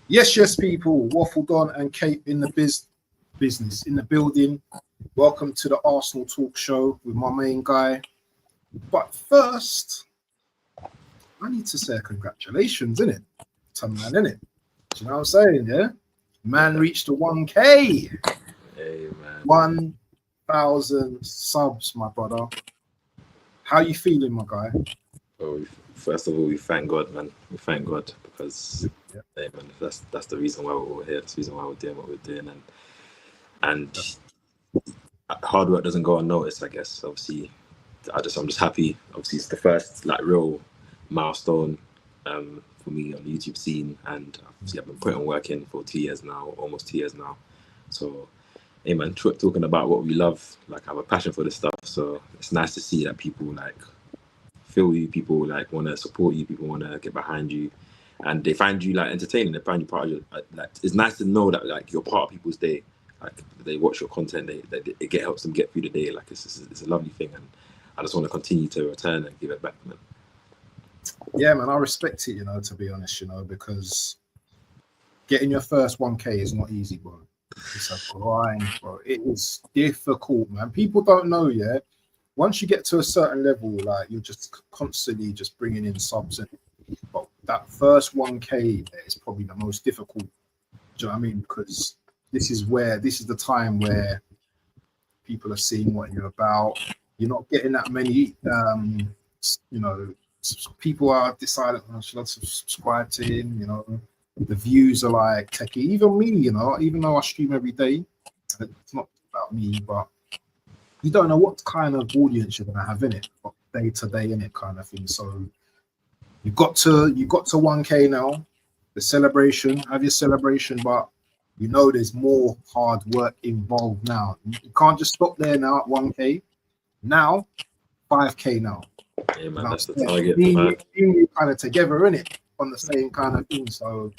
Yes, people. Waffle Don and Kate in the business in the building. Welcome to the Arsenal Talk Show with my main guy. But first, I need to say congratulations, innit? To man, innit? Do you know what I'm saying? Yeah, man reached the 1K. Hey man, 1,000 subs, my brother. How you feeling, my guy? oh, first of all, we thank God, man. We thank God because, hey, man, that's the reason why we're all here. That's the reason why we're doing what we're doing, and hard work doesn't go unnoticed, I guess. Obviously, I'm just happy. Obviously, it's the first real milestone for me on the YouTube scene, and obviously I've been putting work in for 2 years now, almost 2 years now. So, hey man, talking about what we love, I have a passion for this stuff. So it's nice to see that people feel you, people want to support you, people want to get behind you, and they find you entertaining. They find you part of your, it's nice to know that you're part of people's day. They watch your content, it helps them get through the day. It's a lovely thing, and I just want to continue to return and give it back, man. Yeah, man, I respect it, to be honest, because getting your first 1K is not easy, bro. It's a grind, bro. It is difficult, man. People don't know, yeah. Once you get to a certain level, you're just constantly just bringing in subs, but that first 1K is probably the most difficult. Do you know what I mean? Because this is the time where people are seeing what you're about. You're not getting that many, people are deciding, should I subscribe to him? The views are techie. Even me, even though I stream every day, it's not about me, but you don't know what kind of audience you're gonna have in it, day to day in it, kind of thing. So you got to 1K now. The celebration, have your celebration, but there's more hard work involved now. You can't just stop there now at 1K. Now 5K now. Yeah, man, that's the target. Being kind of together in it on the same kind of thing. So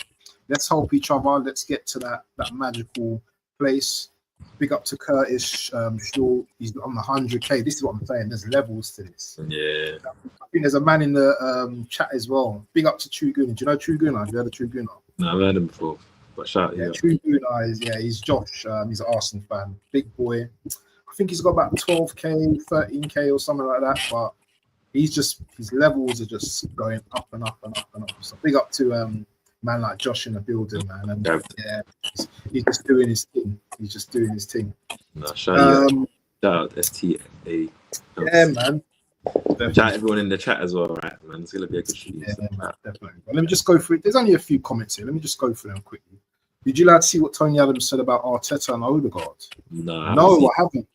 let's help each other. Let's get to that magical place. Big up to Curtis Shaw. He's on the 100K. This is what I'm saying. There's levels to this. Yeah. I think there's a man in the chat as well. Big up to True Gooner. Do you know True Gooner? Have you heard of True Gooner? No, I've heard him before. But shout out. True Gooner he's Josh. He's an Arsenal fan. Big boy. I think he's got about 12K, 13K or something like that. But his levels are just going up and up and up and up. So big up to man like Josh in the building, man. And he's just doing his thing. He's just doing his thing. No, shout out STA. Yeah, man. Definitely. Shout out everyone in the chat as well, right, man? It's gonna be a good stream. Yeah, man, definitely. But let me just go through it. There's only a few comments here. Let me just go through them quickly. Did you see what Tony Adams said about Arteta and Odegaard? No, I haven't.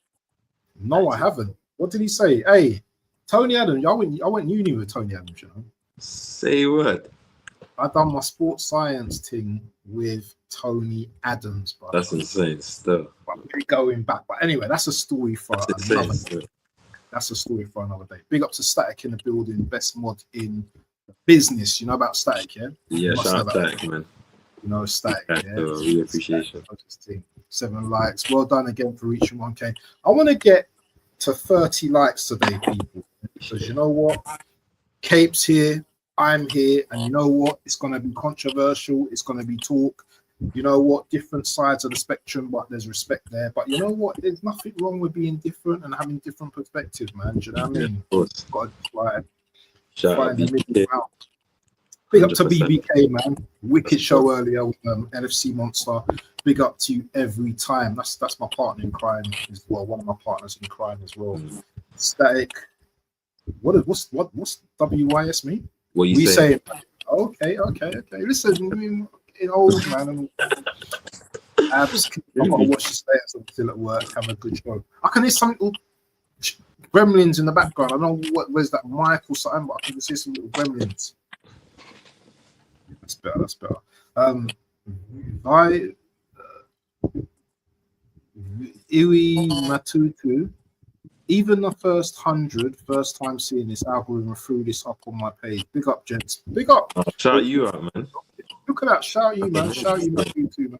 No, I haven't. What did he say? Hey, Tony Adams. I went uni with Tony Adams. Say what? I done my sports science thing with Tony Adams, bro. That's insane still. But we're going back. But anyway, that's a story for another day. That's a story for another day. Big up to Static in the building, best mod in the business. You know about Static, yeah? Yeah, shout out Static, man. Static, yeah? Really appreciate it. 7 likes. Well done again for reaching 1K. I want to get to 30 likes today, people. Because you know what? Cape's here. I'm here, and you know what? It's going to be controversial. It's going to be talk. You know what? Different sides of the spectrum, but there's respect there. But you know what? There's nothing wrong with being different and having different perspectives, man. Do you know what I mean? Got to find the middle ground. Big up to BBK, man. Wicked show earlier with NFC Monster. Big up to you every time. That's my partner in crime as well. One of my partners in crime as well. Static. What's WYS mean? What you saying? Okay. Listen, old man. I've got to watch the stairs until at work. Have a good show. I can hear some little gremlins in the background. I don't know where's that mic or something, but I can see some little gremlins. That's better. Iwi Matutu. Even the first 100, first time seeing this algorithm threw this up on my page. Big up, gents. Big up. Shout you out, man. Look at that. Shout you, man. Shout you, Matutu, man.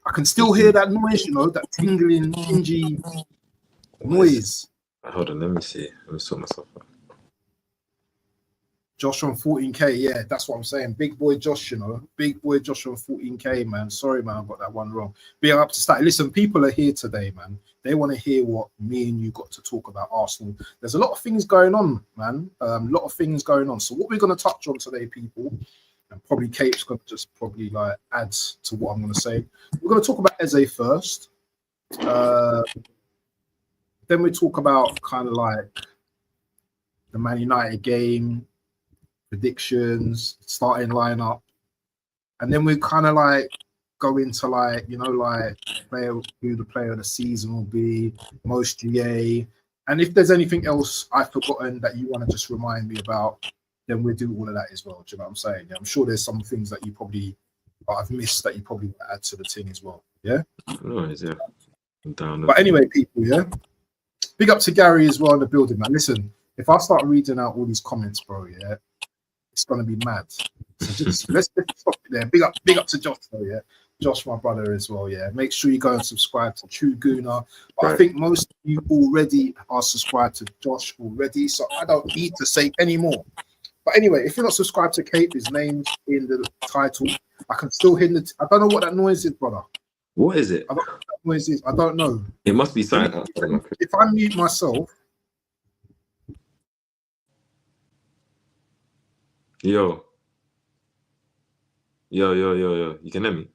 I can still hear that noise, that tingling, tingy noise. Hold on, let me see. Let me sort myself out. Josh on 14K. Yeah, that's what I'm saying. Big boy Josh, you know. Big boy Josh on 14K, man. Sorry, man, I got that one wrong. Be up to start. Listen, people are here today, man. They want to hear what me and you got to talk about Arsenal. There's a lot of things going on, man. A lot of things going on. So what we're going to touch on today, people, and probably Kate's going to just probably like add to what I'm going to say. We're going to talk about Eze first. Then we talk about kind of like the Man United game, predictions, starting lineup, and then we kind of like go into like, you know, like who the player of the season will be, most GA, and if there's anything else I've forgotten that you want to just remind me about, then we'll do all of that as well. Do you know what I'm saying? Yeah, I'm sure there's some things that you probably I've missed that you probably add to the thing as well. Yeah. Nice, yeah. I'm down. But anyway, people, yeah. Big up to Gary as well in the building, man. Listen, if I start reading out all these comments, bro, yeah, it's gonna be mad. So just let's stop it there. Big up to Josh, though, yeah. Josh, my brother, as well, yeah. Make sure you go and subscribe to True Gooner. But right. I think most of you already are subscribed to Josh already, so I don't need to say any more. But anyway, if you're not subscribed to Kate, his name's in the title. I can still hear the. I don't know what that noise is, brother. What is it? I don't know what that noise is. I don't know. It must be something. If I mute myself. Yo. You can hear me?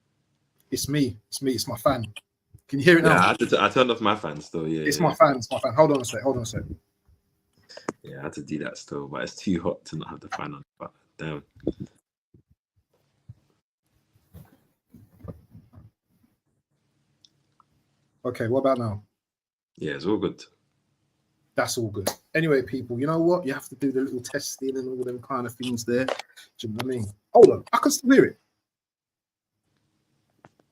It's me. It's my fan. Can you hear it now? Yeah, I turned off my fan still. Yeah. It's my fan. Hold on a sec. Yeah, I had to do that still, but it's too hot to not have the fan on. But damn. Okay, what about now? Yeah, it's all good. That's all good. Anyway, people, you know what? You have to do the little testing and all them kind of things there. Do you know what I mean? Hold on, I can still hear it.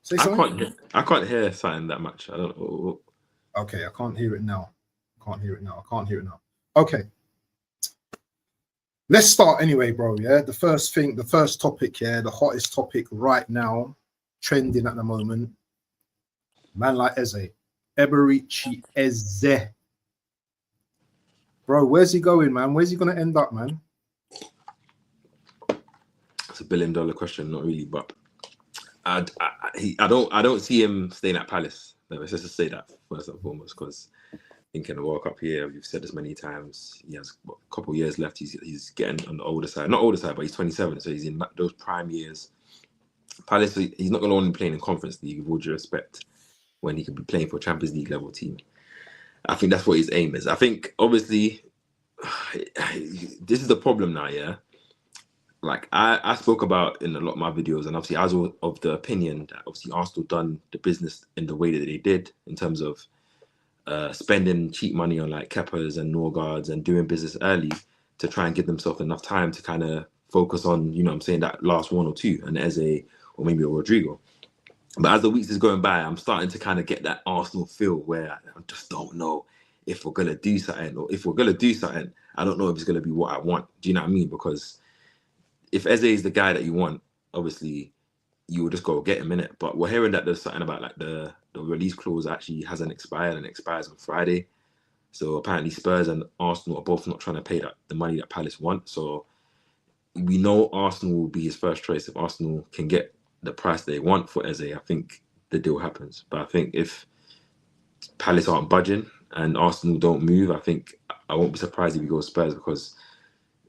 Say something. I can't hear something that much. I don't know. Okay, I can't hear it now. Okay. Let's start anyway, bro. Yeah, the first topic, yeah, the hottest topic right now, trending at the moment. Man like Eze, Eberici Eze. Bro, where's he going, man? Where's he gonna end up, man? It's $1 billion question, not really, but I don't see him staying at Palace. No, let's just say that first and foremost, because I think in the World Cup here, we've said this many times, he has a couple of years left. He's getting on the older side, not older side, but he's 27, so he's in those prime years. Palace, he's not going to only play in Conference League, with all due respect, when he could be playing for a Champions League level team. I think that's what his aim is. I think, obviously, this is the problem now, yeah? Like, I spoke about in a lot of my videos, and obviously I was of the opinion that obviously Arsenal done the business in the way that they did, in terms of spending cheap money on like Keppers and Norgards and doing business early to try and give themselves enough time to kind of focus on, you know what I'm saying, that last one or two, and Eze or maybe a Rodrigo. But as the weeks is going by, I'm starting to kind of get that Arsenal feel where I just don't know if we're going to do something, or if we're going to do something, I don't know if it's going to be what I want. Do you know what I mean? Because if Eze is the guy that you want, obviously you will just go get him in it. But we're hearing that there's something about like the release clause actually hasn't expired and expires on Friday. So apparently Spurs and Arsenal are both not trying to pay the money that Palace want. So we know Arsenal will be his first choice. If Arsenal can get the price they want for Eze, I think the deal happens. But I think if Palace aren't budging and Arsenal don't move, I think I won't be surprised if he goes Spurs, because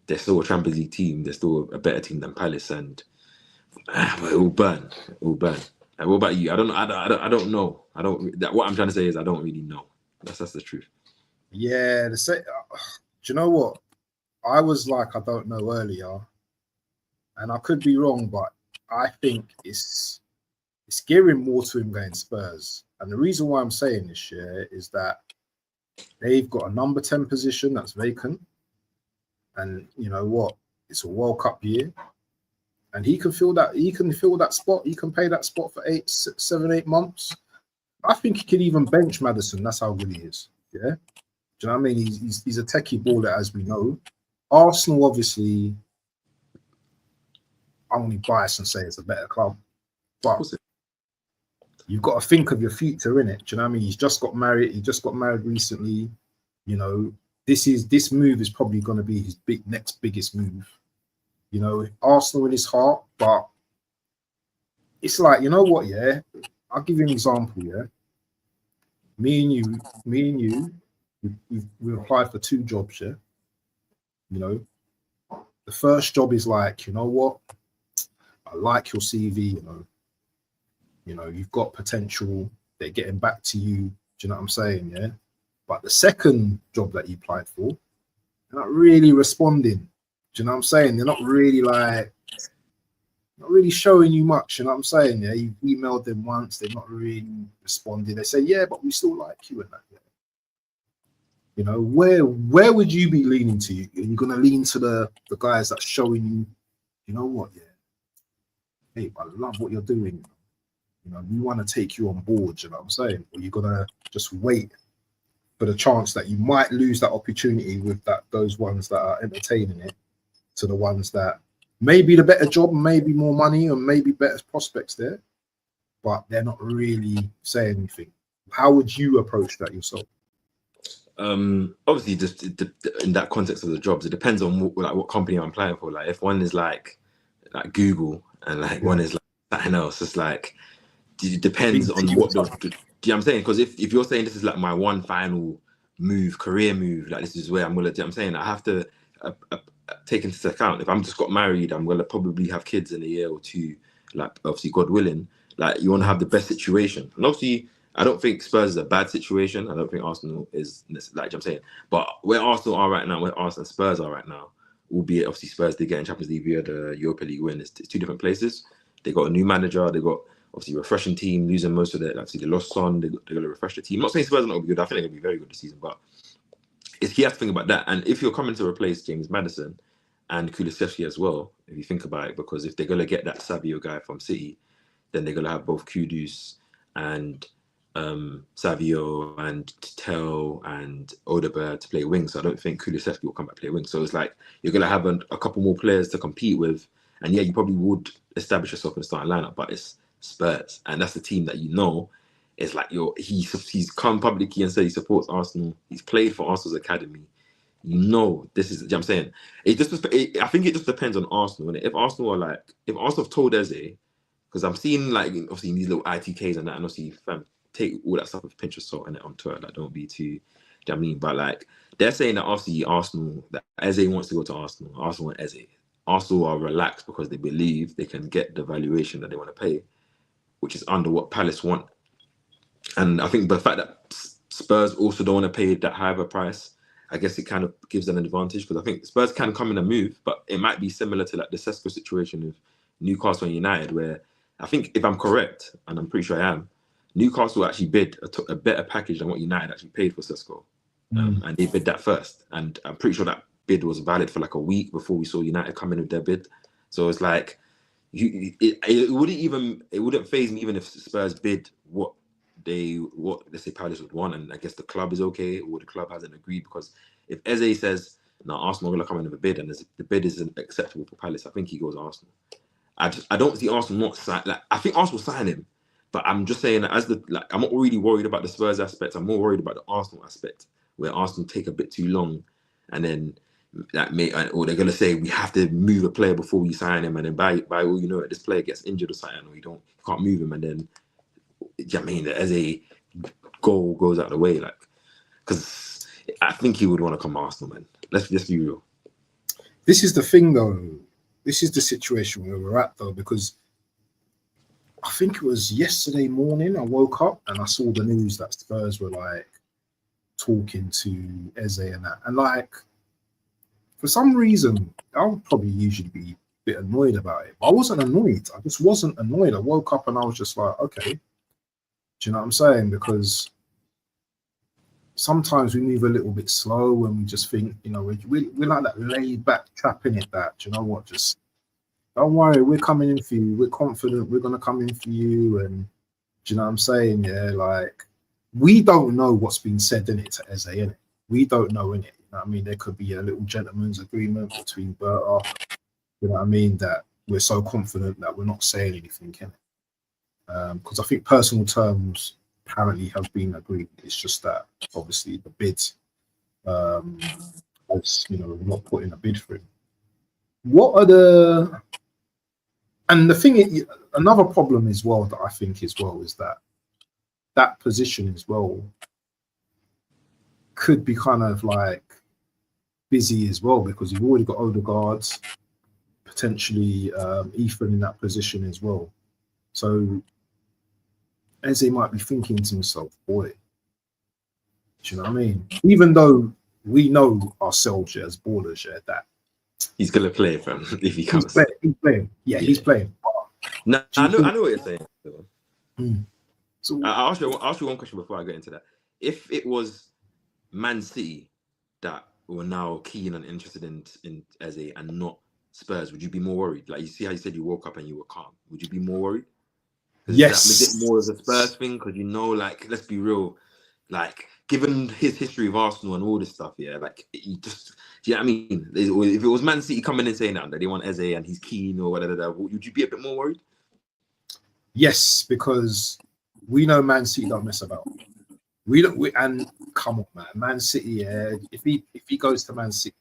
they're still a Champions League team. They're still a better team than Palace, and it will burn. And what about you? I don't know. What I'm trying to say is I don't really know. That's the truth. Yeah, do you know what? I was like, I don't know earlier, and I could be wrong, but I think it's gearing more to him going Spurs. And the reason why I'm saying this year is that they've got a number 10 position that's vacant. And you know what? It's a World Cup year. And he can fill that spot. He can pay that spot for 7-8 months. I think he could even bench Maddison. That's how good he is. Yeah. Do you know what I mean? He's a techie baller, as we know. Arsenal, obviously, I'm only biased and say it's a better club. But you've got to think of your future, innit? Do you know what I mean? He's just got married. He just got married recently. You know, this move is probably going to be his next biggest move. you know, Arsenal in his heart, but it's like, you know what, yeah? I'll give you an example, yeah? Me and you, we applied for 2 jobs, yeah? You know, the first job is like, you know what? I like your CV, you know, you've got potential, they're getting back to you, do you know what I'm saying, yeah? But the second job that you applied for, they're not really responding, do you know what I'm saying? They're not really like, not really showing you much, you know what I'm saying, yeah? You've emailed them once, they're not really responding. They say, yeah, but we still like you and that, yeah. You know, where would you be leaning to? Are you gonna lean to the guys that's showing you, you know what, yeah, hey, I love what you're doing. You know, we want to take you on board, you know what I'm saying? Or you're gonna just wait for the chance that you might lose that opportunity with those ones that are entertaining it to the ones that maybe the better job, maybe more money, or maybe better prospects there, but they're not really saying anything. How would you approach that yourself? Obviously, just in that context of the jobs, it depends on what company I'm applying for. Like, if one is like Google and like one is like something else, it's like it depends on what the. Do you know what I'm saying? Because if you're saying this is like my one final move, career move, like this is where I'm gonna. Do you know what I'm saying? I have to take into account if I'm just got married, I'm gonna probably have kids in a year or 2. Like, obviously, God willing, like you want to have the best situation, and obviously. I don't think Spurs is a bad situation. I don't think Arsenal is, like I'm saying. But where Arsenal are right now, where Arsenal and Spurs are right now, albeit obviously Spurs did get in Champions League via the Europa League win, it's 2 different places. They got a new manager. They got obviously a refreshing team, losing most of their, obviously they lost Son. They're going to refresh the team. I'm not saying Spurs are not be good. I think they're going to be very good this season. But he has to think about that. And if you're coming to replace James Maddison and Kulusevski as well, if you think about it, because if they're going to get that Savio guy from City, then they're going to have both Kudus and Savio and Tel and Odegaard to play wing. So I don't think Kulusevski will come back to play wing. So it's like you're going to have a couple more players to compete with. And yeah, you probably would establish yourself in the starting lineup, but it's Spurs. And that's the team that it's like he's come publicly and said he supports Arsenal. He's played for Arsenal's academy. This is, you know what I'm saying? I think it just depends on Arsenal. And if Arsenal have told Eze, because I'm seeing like obviously these little ITKs and that, and obviously take all that stuff with a pinch of salt and it on Twitter. Like, don't be too, do you know what I mean? But like, they're saying that obviously Arsenal, that Eze wants to go to Arsenal. Arsenal want Eze. Arsenal are relaxed because they believe they can get the valuation that they want to pay, which is under what Palace want. And I think the fact that Spurs also don't want to pay that high of a price, I guess it kind of gives them an advantage, because I think Spurs can come in and move, but it might be similar to like the Sesko situation with Newcastle and United, where I think, if I'm correct, and I'm pretty sure I am, Newcastle actually bid a better package than what United actually paid for Sesko. And they bid that first. And I'm pretty sure that bid was valid for like a week before we saw United come in with their bid. So it's like, it wouldn't faze me even if Spurs bid what let's say Palace would want, and I guess the club is okay, or the club hasn't agreed. Because if Eze says, no, Arsenal are going to come in with a bid, and the bid isn't acceptable for Palace, I think he goes Arsenal. I don't see Arsenal not sign. Like, I think Arsenal sign him, but I'm just saying that I'm not really worried about the Spurs aspect. I'm more worried about the Arsenal aspect, where Arsenal take a bit too long, and then or they're gonna say we have to move a player before we sign him, and then by all you know, this player gets injured or something, or you can't move him, and then I mean, as a goal goes out of the way, like, because I think he would want to come to Arsenal, man. Let's just be real. This is the thing, though. This is the situation where we're at, though, because I think it was yesterday morning I woke up and I saw the news that Spurs were like talking to Eze and that. And like, for some reason, I would probably usually be a bit annoyed about it. But I wasn't annoyed. I just wasn't annoyed. I woke up and I was just like, okay. Do you know what I'm saying? Because sometimes we move a little bit slow and we just think, you know, we're like that laid back trap in it that, do you know what, just don't worry, we're coming in for you. We're confident we're going to come in for you. And do you know what I'm saying? Yeah, like, we don't know what's been said in it to Eze, innit? We don't know in it. You know what I mean? There could be a little gentleman's agreement between Berta, you know what I mean, that we're so confident that we're not saying anything, in it. Because I think personal terms apparently have been agreed. It's just that obviously the bid has, you know, not put in a bid for him. what are the, and the thing is, another problem as well that I think as well is that position as well could be kind of like busy as well, because you've already got Odegaard's, potentially Ethan in that position as well. So Eze might be thinking to himself, boy, do you know what I mean? Even though we know ourselves as ballers, that he's gonna play, fam, if he comes. He's playing. Yeah, he's playing. No, I know what you're saying. So I'll ask you one question before I get into that. If it was Man City that were now keen and interested in Eze and not Spurs, would you be more worried? Like, you see how you said you woke up and you were calm. Would you be more worried? yes, Is it more of a Spurs thing? Because, you know, like, let's be real, like, given his history of Arsenal and all this stuff, yeah, like, he just, do you know what I mean? If it was Man City coming and saying that they want Eze and he's keen or whatever, would you be a bit more worried? Yes, because we know Man City don't mess about. And come on, Man City. Yeah, if he goes to Man City,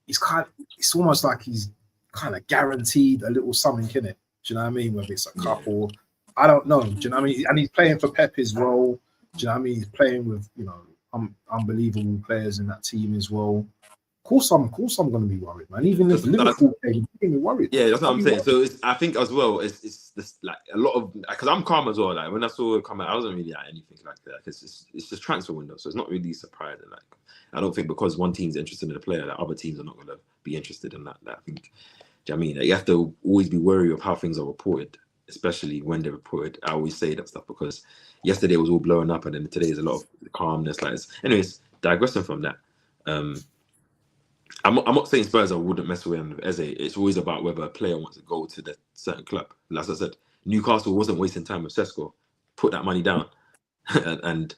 it's almost like he's kind of guaranteed a little something in it. Do you know what I mean? Whether it's a couple, I don't know. Do you know what I mean? And he's playing for Pep as well. Do you know what I mean? He's playing with, you know, unbelievable players in that team as well. Of course I'm going to be worried, man. Even if Liverpool came, I'm worried. Yeah, that's what I'm saying. So I think as well, it's this, like, a lot of, because I'm calm as well. Like, when I saw it come out, I wasn't really at anything like that. It's just transfer window, so it's not really surprising. Like, I don't think because one team's interested in a player, that other teams are not going to be interested in that. I think, do you know what I mean? Like, you have to always be wary of how things are reported, especially when they're reported. I always say that stuff because yesterday was all blowing up, and then today is a lot of calmness. Like, anyways, digressing from that. I'm not saying Spurs wouldn't mess with Eze. It's always about whether a player wants to go to the certain club. As I said, Newcastle wasn't wasting time with Sesko. Put that money down, and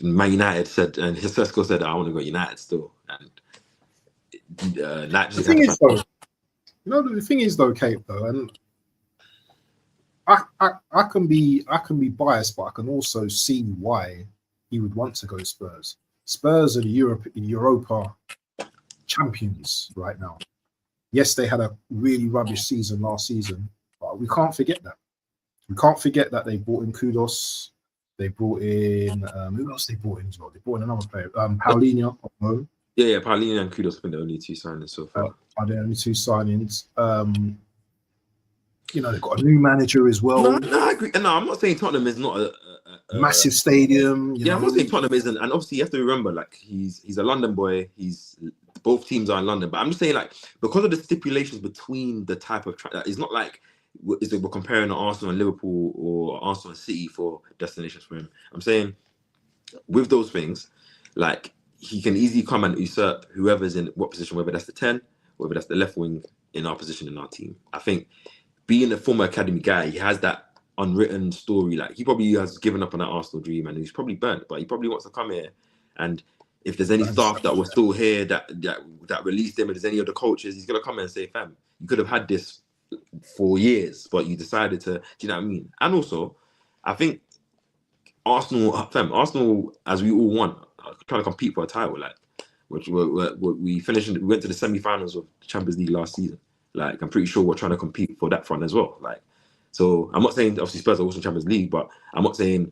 Man United said, and Sesko said, I want to go United still. And the thing is, though, you know, the thing is though, Kate, though, and I can be biased, but I can also see why he would want to go Spurs. Spurs are the Europa champions right now. Yes, they had a really rubbish season last season, but we can't forget that. We can't forget that they brought in Kudos. They brought in who else? They brought in as well. They brought in another player, Paulinho. Yeah, Paulinho and Kudos have been the only two signings so far. Are the only two signings? You know, they've got a new manager as well. No, I agree. No, I'm not saying Tottenham is not a massive stadium. You know? I'm not saying Tottenham isn't, and obviously you have to remember, like, he's a London boy. Both teams are in London, but I'm just saying, like, because of the stipulations between the type of it's not like we're comparing Arsenal and Liverpool or Arsenal and City for destinations for him. I'm saying with those things, like, he can easily come and usurp whoever's in what position, whether that's the 10, whether that's the left wing in our position in our team. I think being a former academy guy, he has that unwritten story. Like, he probably has given up on that Arsenal dream and he's probably burnt, but he probably wants to come here. And if there's any staff that were still here that released him, and there's any other coaches, he's gonna come in and say, fam, you could have had this for years, but you decided to, do you know what I mean? And also, I think Arsenal, as we all want, trying to compete for a title, like, which we went to the semi-finals of the Champions League last season. Like, I'm pretty sure we're trying to compete for that front as well. Like, so I'm not saying obviously Spurs are also Champions League, but I'm not saying,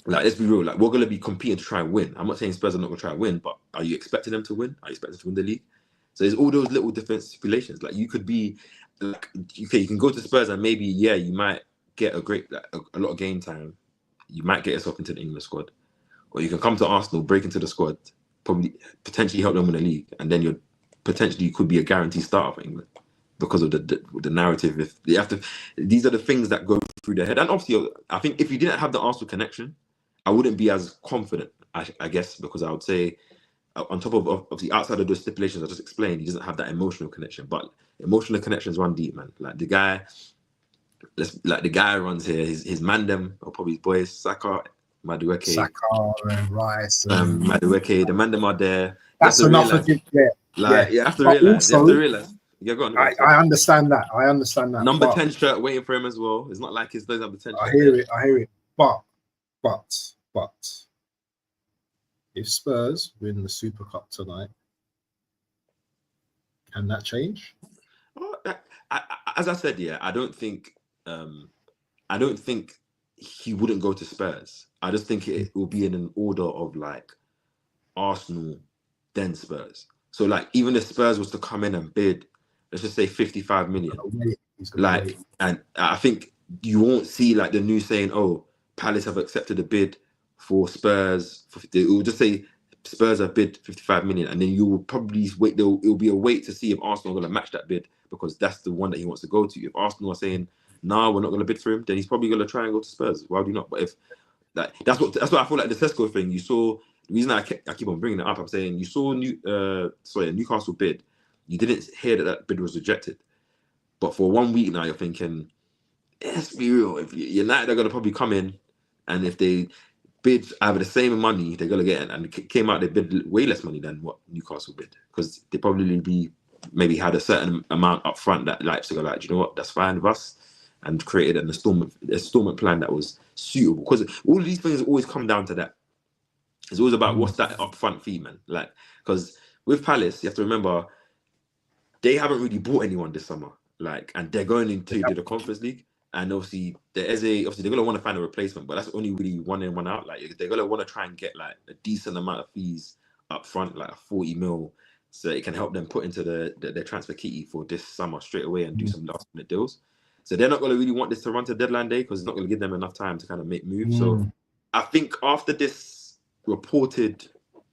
like, let's be real, like, we're gonna be competing to try and win. I'm not saying Spurs are not gonna try and win, but are you expecting them to win? Are you expecting to win the league? So there's all those little different stipulations. Like, you could be, like, okay, you can go to Spurs and maybe, yeah, you might get a lot of game time. You might get yourself into the England squad, or you can come to Arsenal, break into the squad, probably potentially help them win the league, and then you could be a guaranteed starter for England because of the narrative. If they have to, these are the things that go through their head. And obviously, I think if you didn't have the Arsenal connection, I wouldn't be as confident, I guess, because I would say, on top of obviously outside of those stipulations I just explained, he doesn't have that emotional connection. But emotional connections run deep, man. Like, the guy runs here. His mandem, or probably his boys, Saka, Madueke, and Rice, Madueke, the mandem are there. That's enough of it. Yeah, you have to realize. Yeah, go on. I understand that. Number 10 shirt waiting for him as well. It's not like it's those number 10 shirt. I hear it. But if Spurs win the Super Cup tonight, Can that change? As I said, yeah, I don't think he wouldn't go to Spurs. I just think it will be in an order of like Arsenal, then Spurs. So like even if Spurs was to come in and bid, let's just say 55 million, like, and I think you won't see like the news saying, oh, Palace have accepted a bid for Spurs. It will just say Spurs have bid 55 million, and then you will probably wait. It will be a wait to see if Arsenal are going to match that bid, because that's the one that he wants to go to. If Arsenal are saying, nah, we're not going to bid for him, then he's probably going to try and go to Spurs. Why would he not? But if like that's what I feel like the Tesco thing. You saw the reason I keep on bringing it up. I'm saying you saw Newcastle bid. You didn't hear that bid was rejected, but for 1 week now you're thinking, let's be real. If United are going to probably come in, and if they bid either the same money, they're going to get it. And it came out, they bid way less money than what Newcastle bid, because they probably maybe had a certain amount up front that Leipzig are like, you know what, that's fine with us, and created an installment plan that was suitable. Because all of these things always come down to that. It's always about what's that upfront fee, man. Like, because with Palace, you have to remember, they haven't really bought anyone this summer. Like, and they're going into the Conference League. And obviously, they're gonna want to find a replacement, but that's only really one in, one out. Like, they're gonna want to try and get like a decent amount of fees up front, like 40 mil, so it can help them put into their transfer kitty for this summer straight away and do some last minute deals. So they're not gonna really want this to run to deadline day, because it's not gonna give them enough time to kind of make moves. So I think after this reported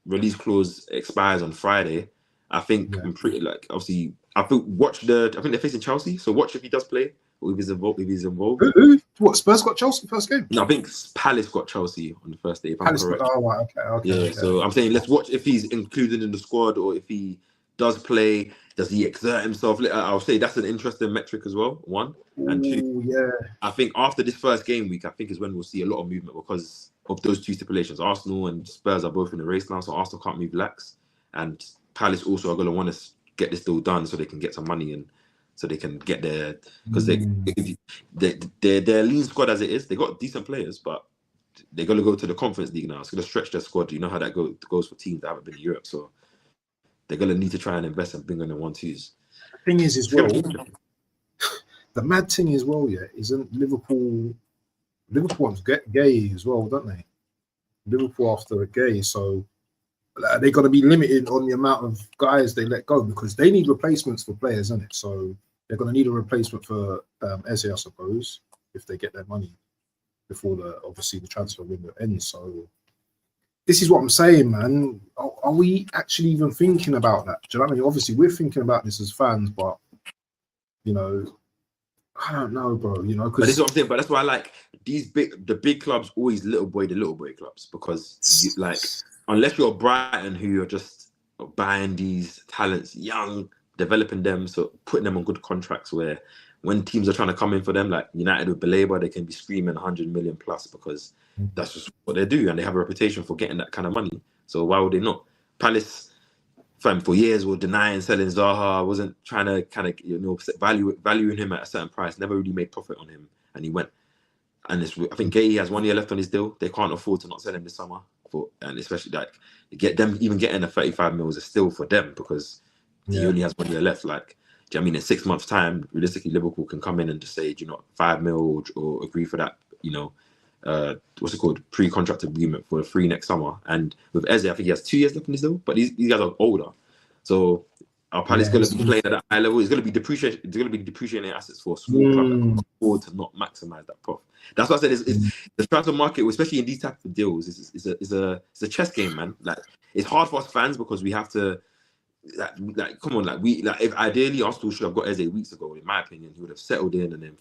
release clause expires on Friday, I think I'm pretty like, obviously I think they're facing Chelsea, so watch if he does play. If he's involved. What, Spurs got Chelsea first game? No, I think Palace got Chelsea on the first day, if I'm correct. Oh, right, okay. Yeah, so I'm saying let's watch if he's included in the squad, or if he does play, does he exert himself? I'll say that's an interesting metric as well, one. And two, I think after this first game week, I think is when we'll see a lot of movement, because of those two stipulations. Arsenal and Spurs are both in the race now, so Arsenal can't move lax. And Palace also are going to want to get this deal done so they can get some money in, so they can get their, because they're lean squad as it is. They got decent players, but they're going to go to the Conference League now. It's going to stretch their squad. You know how that goes for teams that haven't been in Europe. So they're going to need to try and invest and bring on the 1-2s. The thing is, as well, the mad thing as well, isn't Liverpool wants Gay as well, don't they? Liverpool after a Gay, so they're going to be limited on the amount of guys they let go, because they need replacements for players, isn't it? So they're going to need a replacement for Eze, I suppose, if they get their money before the transfer window ends. So this is what I'm saying, man. Are we actually even thinking about that? Do you know what I mean? Obviously, we're thinking about this as fans, but you know, I don't know, bro. You know, but this is what I'm saying. But that's why I like the big clubs always the little boy clubs, because unless you're Brighton, who you're just buying these talents young, developing them, so putting them on good contracts, where when teams are trying to come in for them, like United with Baleba, they can be screaming 100 million plus, because that's just what they do, and they have a reputation for getting that kind of money. So why would they not? Palace, for years, were denying selling Zaha, wasn't trying to kind of valuing him at a certain price, never really made profit on him, and he went. And I think Gay has 1 year left on his deal. They can't afford to not sell him this summer. And especially getting a 35 mils is still for them, because he only has 1 year left. Like, do you know what I mean? In 6 months' time, realistically, Liverpool can come in and just say, 5 mil or agree for that, what's it called? Pre-contract agreement for the free next summer. And with Eze, I think he has 2 years left in his deal, but these guys are older. So our Palace going to be playing at that high level. It's going to be depreciating. It's going to be depreciating assets for a small club that can afford to not maximize that profit. That's what I said. Is the transfer market, especially in these types of deals, is a chess game, man. Like, it's hard for us fans, because we have to, come on, if ideally Arsenal should have got Eze weeks ago, in my opinion, he would have settled in and then.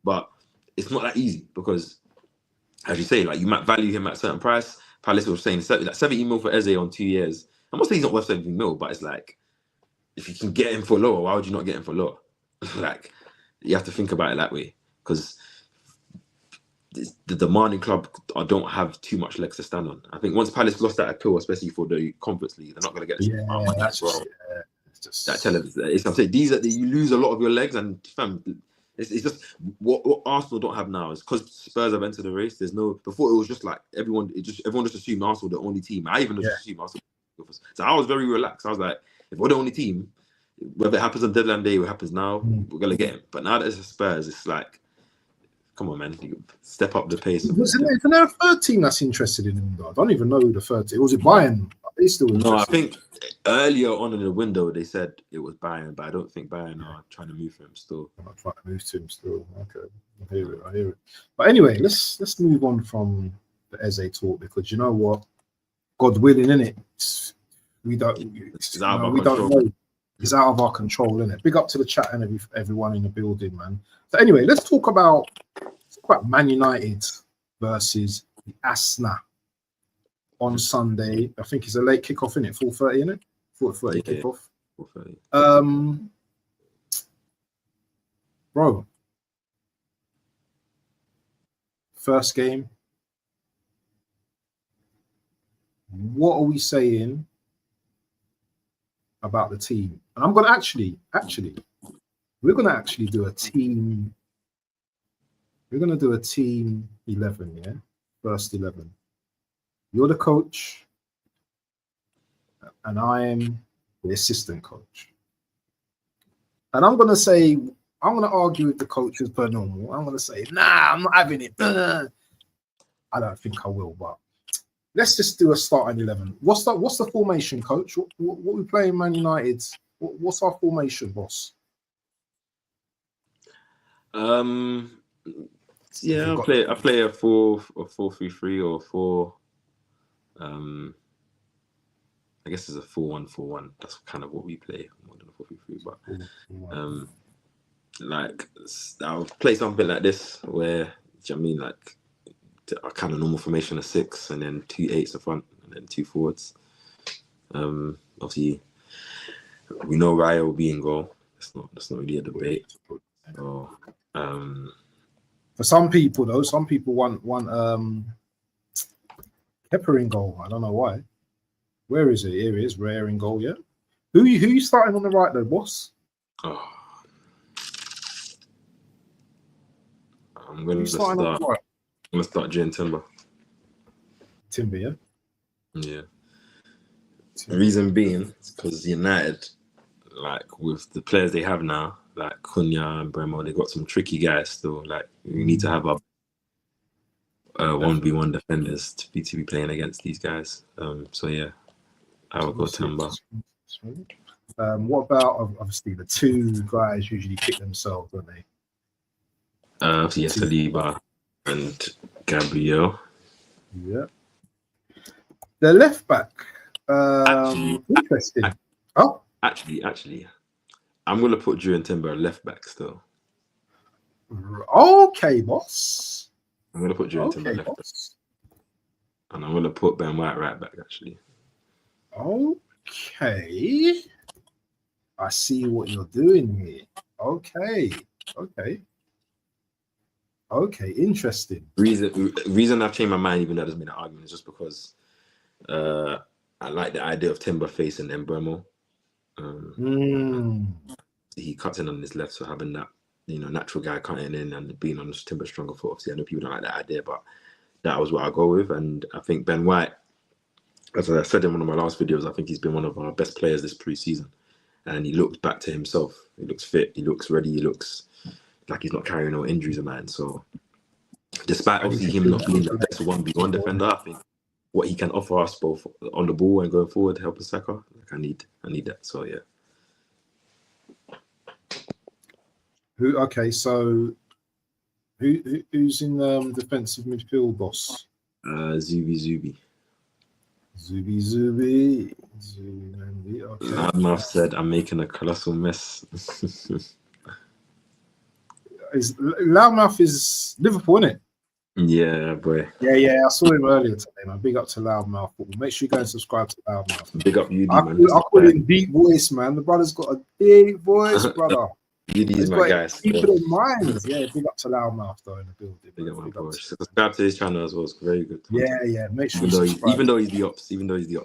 But it's not that easy, because, as you say, you might value him at a certain price. Palace was saying 70 mil for Eze on 2 years. I'm not saying he's not worth 70 mil, but it's like, if you can get him for lower, why would you not get him for lower? You have to think about it that way, because the demanding club don't have too much legs to stand on. I think once Palace lost that appeal, especially for the Conference League, they're not going to get this. That television. I'm saying you lose a lot of your legs, and it's just what Arsenal don't have now is because Spurs have entered the race. There's no, before it was just like everyone just assumed Arsenal were the only team. I even just assumed Arsenal. So I was very relaxed. I was like, if we're the only team, whether it happens on deadline day or it happens now, we're gonna get him. But now that it's the Spurs, it's like, come on, man, you step up the pace. Isn't there a third team that's interested in him? Though? I don't even know who the third team. Was it Bayern? Are they still interested? No, I think earlier on in the window they said it was Bayern, but I don't think Bayern are trying to move for him still. I'm not trying to move to him still. Okay, I hear it. But anyway, let's move on from the Eze talk, because you know what, God willing, innit? We don't know. It's out of our control, innit? Big up to the chat and everyone in the building, man. So anyway, let's talk about Man United versus the Asna on Sunday. I think it's a late kickoff, innit? 4:30, innit? 4:30 kickoff. 4:30. Bro, first game. What are we saying about the team? And I'm gonna actually, we're gonna actually do a team. We're gonna do a team 11, yeah, first 11. You're the coach, and I am the assistant coach. And I'm gonna argue with the coaches per normal. I'm gonna say, nah, I'm not having it. I don't think I will, but let's just do a starting 11. What's the formation, coach? What we playing Man United? What's our formation, boss? Yeah, I play a 4-3-3 or 4. I guess it's a 4-1-4-1. That's kind of what we play, more than a 4-3-3. But like I'll play something like this where, do you know what I mean, like a kind of normal formation of 6 and then 2 8s up front and then 2 forwards. Obviously we know Raya will be in goal. That's not really a debate. So, for some people though, some people want Pepper in goal. I don't know why. Where is it? Here it is. Raya in goal. Yeah. Who you starting on the right though, boss? Oh. I'm gonna start Jane Timber. Timber, yeah. Yeah. The reason being because United, like with the players they have now, like Cunha and Bremo, they got some tricky guys still. Like we need to have our 1v1 defenders to be playing against these guys. So yeah, I will go Timber. What about obviously the 2 guys usually pick themselves, don't they? Yes, Saliba and Gabriel. Yeah. The left back. Interesting. Actually, I'm gonna put Drew and Timber left back still. Okay, boss. I'm gonna put Drew and Timber left back. And I'm gonna put Ben White right back, actually. Okay. I see what you're doing here. Okay, interesting. Reason I've changed my mind, even though there's been an argument, is just because I like the idea of Timber facing Mbeumo. He cuts in on his left, so having that, natural guy cutting in and being on Timber's stronger foot. Obviously, I know people don't like that idea, but that was what I go with. And I think Ben White, as I said in one of my last videos, I think he's been one of our best players this pre-season. And he looks back to himself. He looks fit. He looks ready. He looks like he's not carrying no injuries of mine. So, despite obviously him not being the best 1v1 defender, I think what he can offer us both on the ball and going forward to help us Saka, like I need that. So yeah. Who's in defensive midfield, boss? Zubi. Zubi. Okay. Loudmouth said I'm making a colossal mess. Loudmouth is Liverpool, isn't it? Yeah, boy. Yeah. I saw him earlier today, man. Big up to Loudmouth. Make sure you go and subscribe to Loudmouth. Big up you, man. I call him deep voice, man. The brother's got a big voice, brother. He's my guy. People in minds. Yeah, big up to Loudmouth though in the building. Big up my boy. Subscribe to his channel as well. It's very good. Yeah. Make sure even though he's the ops,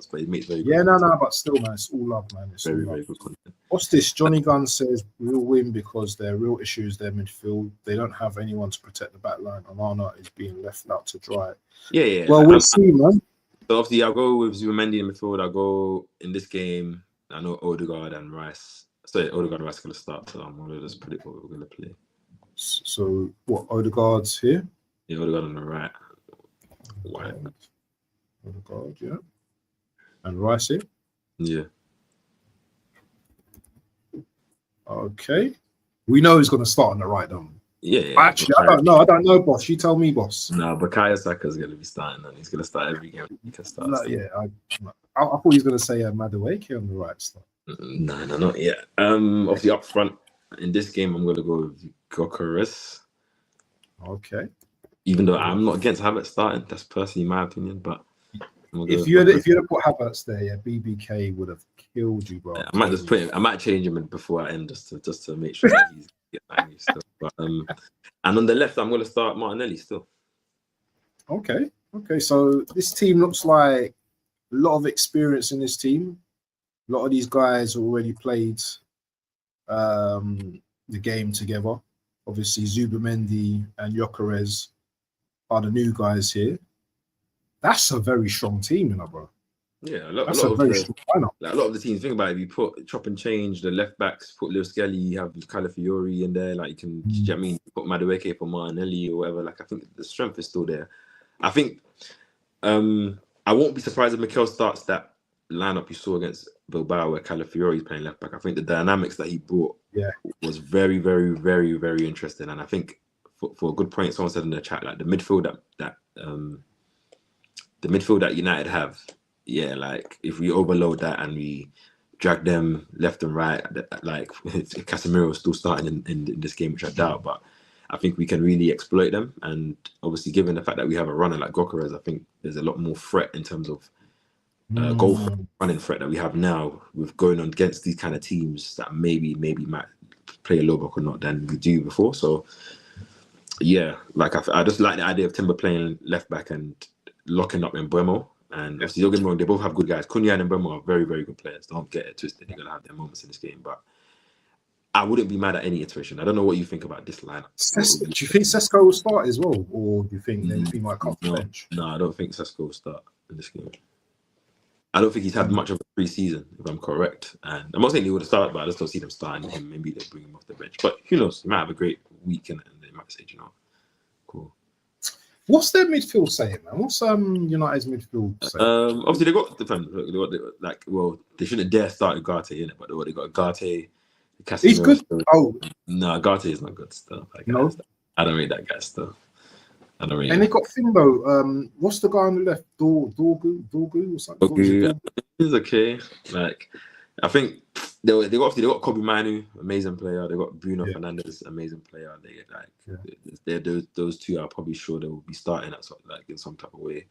but he makes very good. Yeah, no, but still, man, it's all love, man. It's very good content. What's this? Johnny Gunn says we'll win because their real issue is their midfield. They don't have anyone to protect the back line. Onana is being left out to dry. Yeah. Well, we'll see, man. So obviously, I'll go with Zubimendi in midfield. I'll go in this game. I know Odegaard and Rice. Sorry, Odegaard and Rice are going to start. So I'm going to just predict what we're going to play. So what? Odegaard's here. Yeah, Odegaard on the right. White. Odegaard, yeah. And Rice here. Yeah. Okay. We know he's going to start on the right, don't we? Yeah. Actually, I don't know, boss. You tell me, boss. No, Bukayo Saka's going to be starting, and he's going to start every game. He can start. No, yeah. I thought he was going to say Madueke on the right start. No, not yet. Obviously up front in this game, I'm going to go with Gyökeres. Okay. Even though I'm not against Havertz starting, that's personally my opinion. But if you had put Havertz there, yeah, BBK would have killed you, bro. Yeah, I might just put him. I might change him before I end, just to make sure that he's getting angry still. But and on the left, I'm going to start Martinelli still. Okay. So this team looks like a lot of experience in this team. A lot of these guys already played the game together. Obviously, Zubimendi and Gyökeres are the new guys here. That's a very strong team, bro. Yeah, a lot of the teams. Think about it. If you put chop and change the left backs, put Leo Skelly, you have Calafiori in there. Like you can, do you know what I mean? Put Madueke for Martinelli or whatever. Like I think the strength is still there. I think I won't be surprised if Mikel starts that lineup you saw against Bilbao where Calafiori is playing left back. I think the dynamics that he brought was very, very, very, very interesting. And I think for a good point, someone said in the chat, like the midfield that United have, yeah, like if we overload that and we drag them left and right, like Casemiro is still starting in this game, which I doubt, but I think we can really exploit them. And obviously, given the fact that we have a runner like Gyökeres, I think there's a lot more threat in terms of goal running threat that we have now with going on against these kind of teams that maybe might play a low block or not than we do before. So yeah, like I just like the idea of Timber playing left back and locking up Mbeumo. And obviously, don't get me wrong, they both have good guys. Cunha and Mbeumo are very, very good players. Don't get it twisted. They're going to have their moments in this game. But I wouldn't be mad at any iteration. I don't know what you think about this lineup. Do you think Sesko will start as well? Or do you think he might come to the bench? No, I don't think Sesko will start in this game. I don't think he's had much of a pre-season, if I'm correct. And I'm not saying he would have started, but I just don't see them starting him. Maybe they bring him off the bench. But who knows? He might have a great week and they might say, cool. What's their midfield saying, man? What's United's midfield saying? Obviously they got they shouldn't dare start Ugarte in it, but they got Ugarte. He's good. No, Ugarte is not good stuff. No, I don't rate that guy stuff. I don't rate. And they got Fimbo. What's the guy on the left? Dorgu or something. Dorgu. He's okay. Like I think they got Kobe Manu, amazing player. They got Bruno Fernandes, amazing player. Those two are probably sure they will be starting at in some type of way.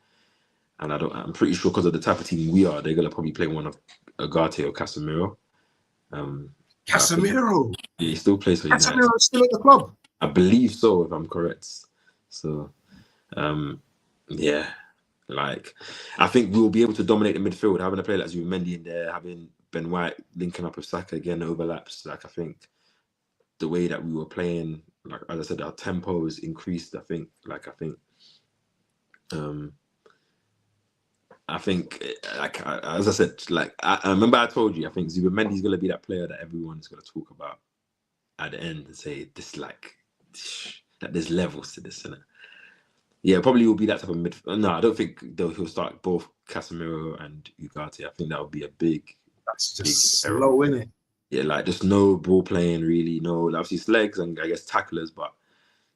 And I'm pretty sure because of the type of team we are, they're gonna probably play one of Ugarte or Casemiro. Casemiro. Yeah, he still plays for United. Casemiro's still at the club. I believe so, if I'm correct. So, yeah. Like, I think we'll be able to dominate the midfield, having a player like Zubimendi in there, having Ben White linking up with Saka again, overlaps. Like, I think the way that we were playing, like as I said, our tempo is increased. I think, like as I said, like I remember I told you, I think Zubimendi's gonna be that player that everyone's gonna talk about at the end and say this, like that there's levels to this, innit? Yeah, probably will be that type of midfield. No, I don't think he'll start both Casemiro and Ugarte. I think that would be a big. That's just slow, innit? Yeah, like just no ball playing really. No, obviously it's legs and I guess tacklers, but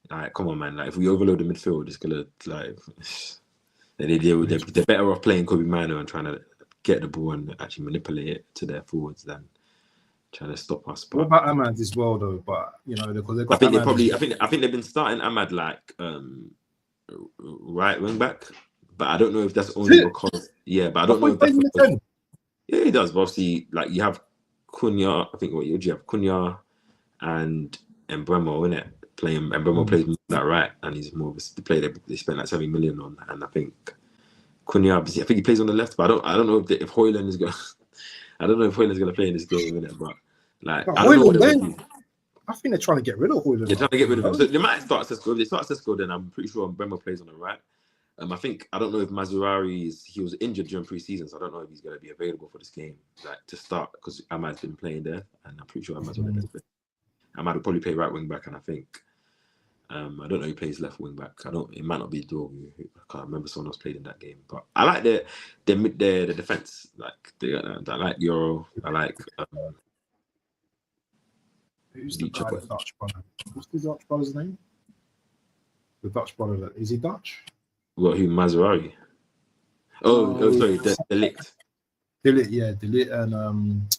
like, come on, man. Like if we overload the midfield, it's gonna like they're better off playing Kobe Mano and trying to get the ball and actually manipulate it to their forwards than trying to stop us. But, what about Ahmad as well, though? But because they've got. I think they've been starting Ahmad like right wing back, but I don't know if that's only because but I don't know if that's because, he does. But obviously, like you have Cunha. I think you have Cunha and Mbeumo in it playing. Mbeumo plays that right, and he's more of the player they spent like 7 million on. And I think Cunha, I think he plays on the left, but I don't know if Højlund is going. I don't know if Højlund's going to play in this game, innit? But like, I don't know what they're going to do. I think they're trying to get rid of Højlund. They're trying to get rid of him. So they might start Sesko. If they start Sesko, then I'm pretty sure Mbeumo plays on the right. I think I don't know if he was injured during preseason, so I don't know if he's going to be available for this game, like to start, because Ahmad's been playing there, and I'm pretty sure Ahmad's one of the best. Ahmad will probably play right wing back, and I think I don't know who plays left wing back. It might not be Dorgu. I can't remember someone else played in that game, but I like the defense. Like I like Euro. I like who's the guy, the Dutch brother? What's the Dutch brother's name? The Dutch brother, is he Dutch? What, who, Mazraoui? Sorry, De Ligt. De Ligt, yeah, De Ligt, and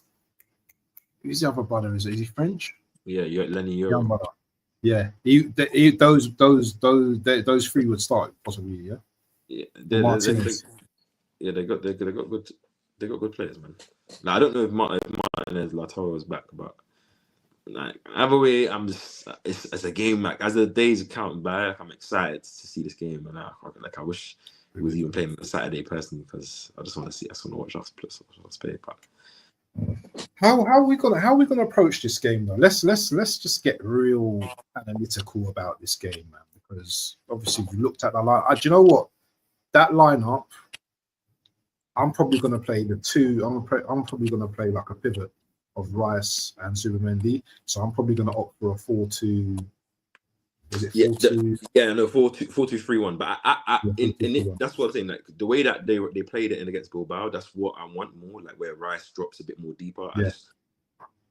who's the other brother? Is he French? Yeah, Lenny Euro. Young brother. Yeah, those three would start possibly. Yeah, yeah, they got good players, man. Like, I don't know if Martinez Lautaro is back, but like either way, it's a game. Like as the days are counting by, like, I'm excited to see this game, and I wish it was even playing on a Saturday personally, because I just want to watch us play. But how are we gonna approach this game though? Let's just get real analytical about this game, man. Because obviously we looked at the line. Do you know what? That lineup, I'm probably gonna play the two. I'm probably gonna play like a pivot of Rice and Zubimendi. So I'm probably gonna opt for a 4-2. Is it 4-2? Yeah, no, 4-2-3-1. But that's what I'm saying. Like the way that they played it in against Bilbao, that's what I want more. Like where Rice drops a bit more deeper. Yeah.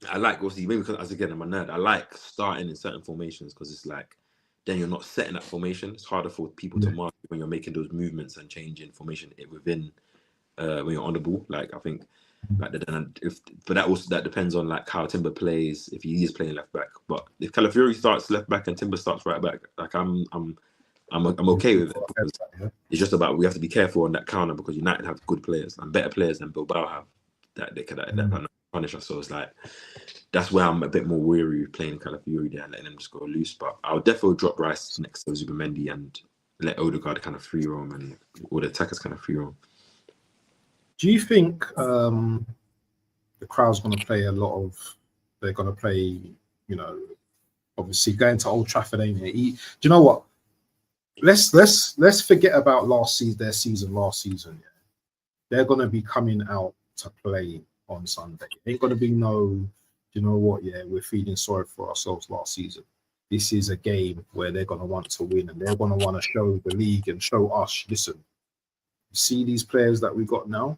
I like, obviously, maybe because I'm a nerd. I like starting in certain formations, because it's like then you're not setting that formation. It's harder for people to mark when you're making those movements and changing formation within when you're on the ball. Like I think. Like that depends on like how Timber plays, if he is playing left back. But if Calafiori starts left back and Timber starts right back, like I'm okay with it, because it's just about, we have to be careful on that counter, because United have good players and better players than Bilbao have that they can punish us. So it's like that's where I'm a bit more weary of playing Calafiori there and letting him just go loose. But I'll definitely drop Rice next to Zubimendi and let Odegaard kind of free roam and all the attackers kind of free roam. Do you think the crowd's going to play a lot of? They're going to play, obviously going to Old Trafford, ain't it? Do you know what? Let's forget about their season last season. Yeah, they're going to be coming out to play on Sunday. Ain't going to be no. You know what? Yeah, we're feeling sorry for ourselves last season. This is a game where they're going to want to win, and they're going to want to show the league and show us. Listen, you see these players that we got now.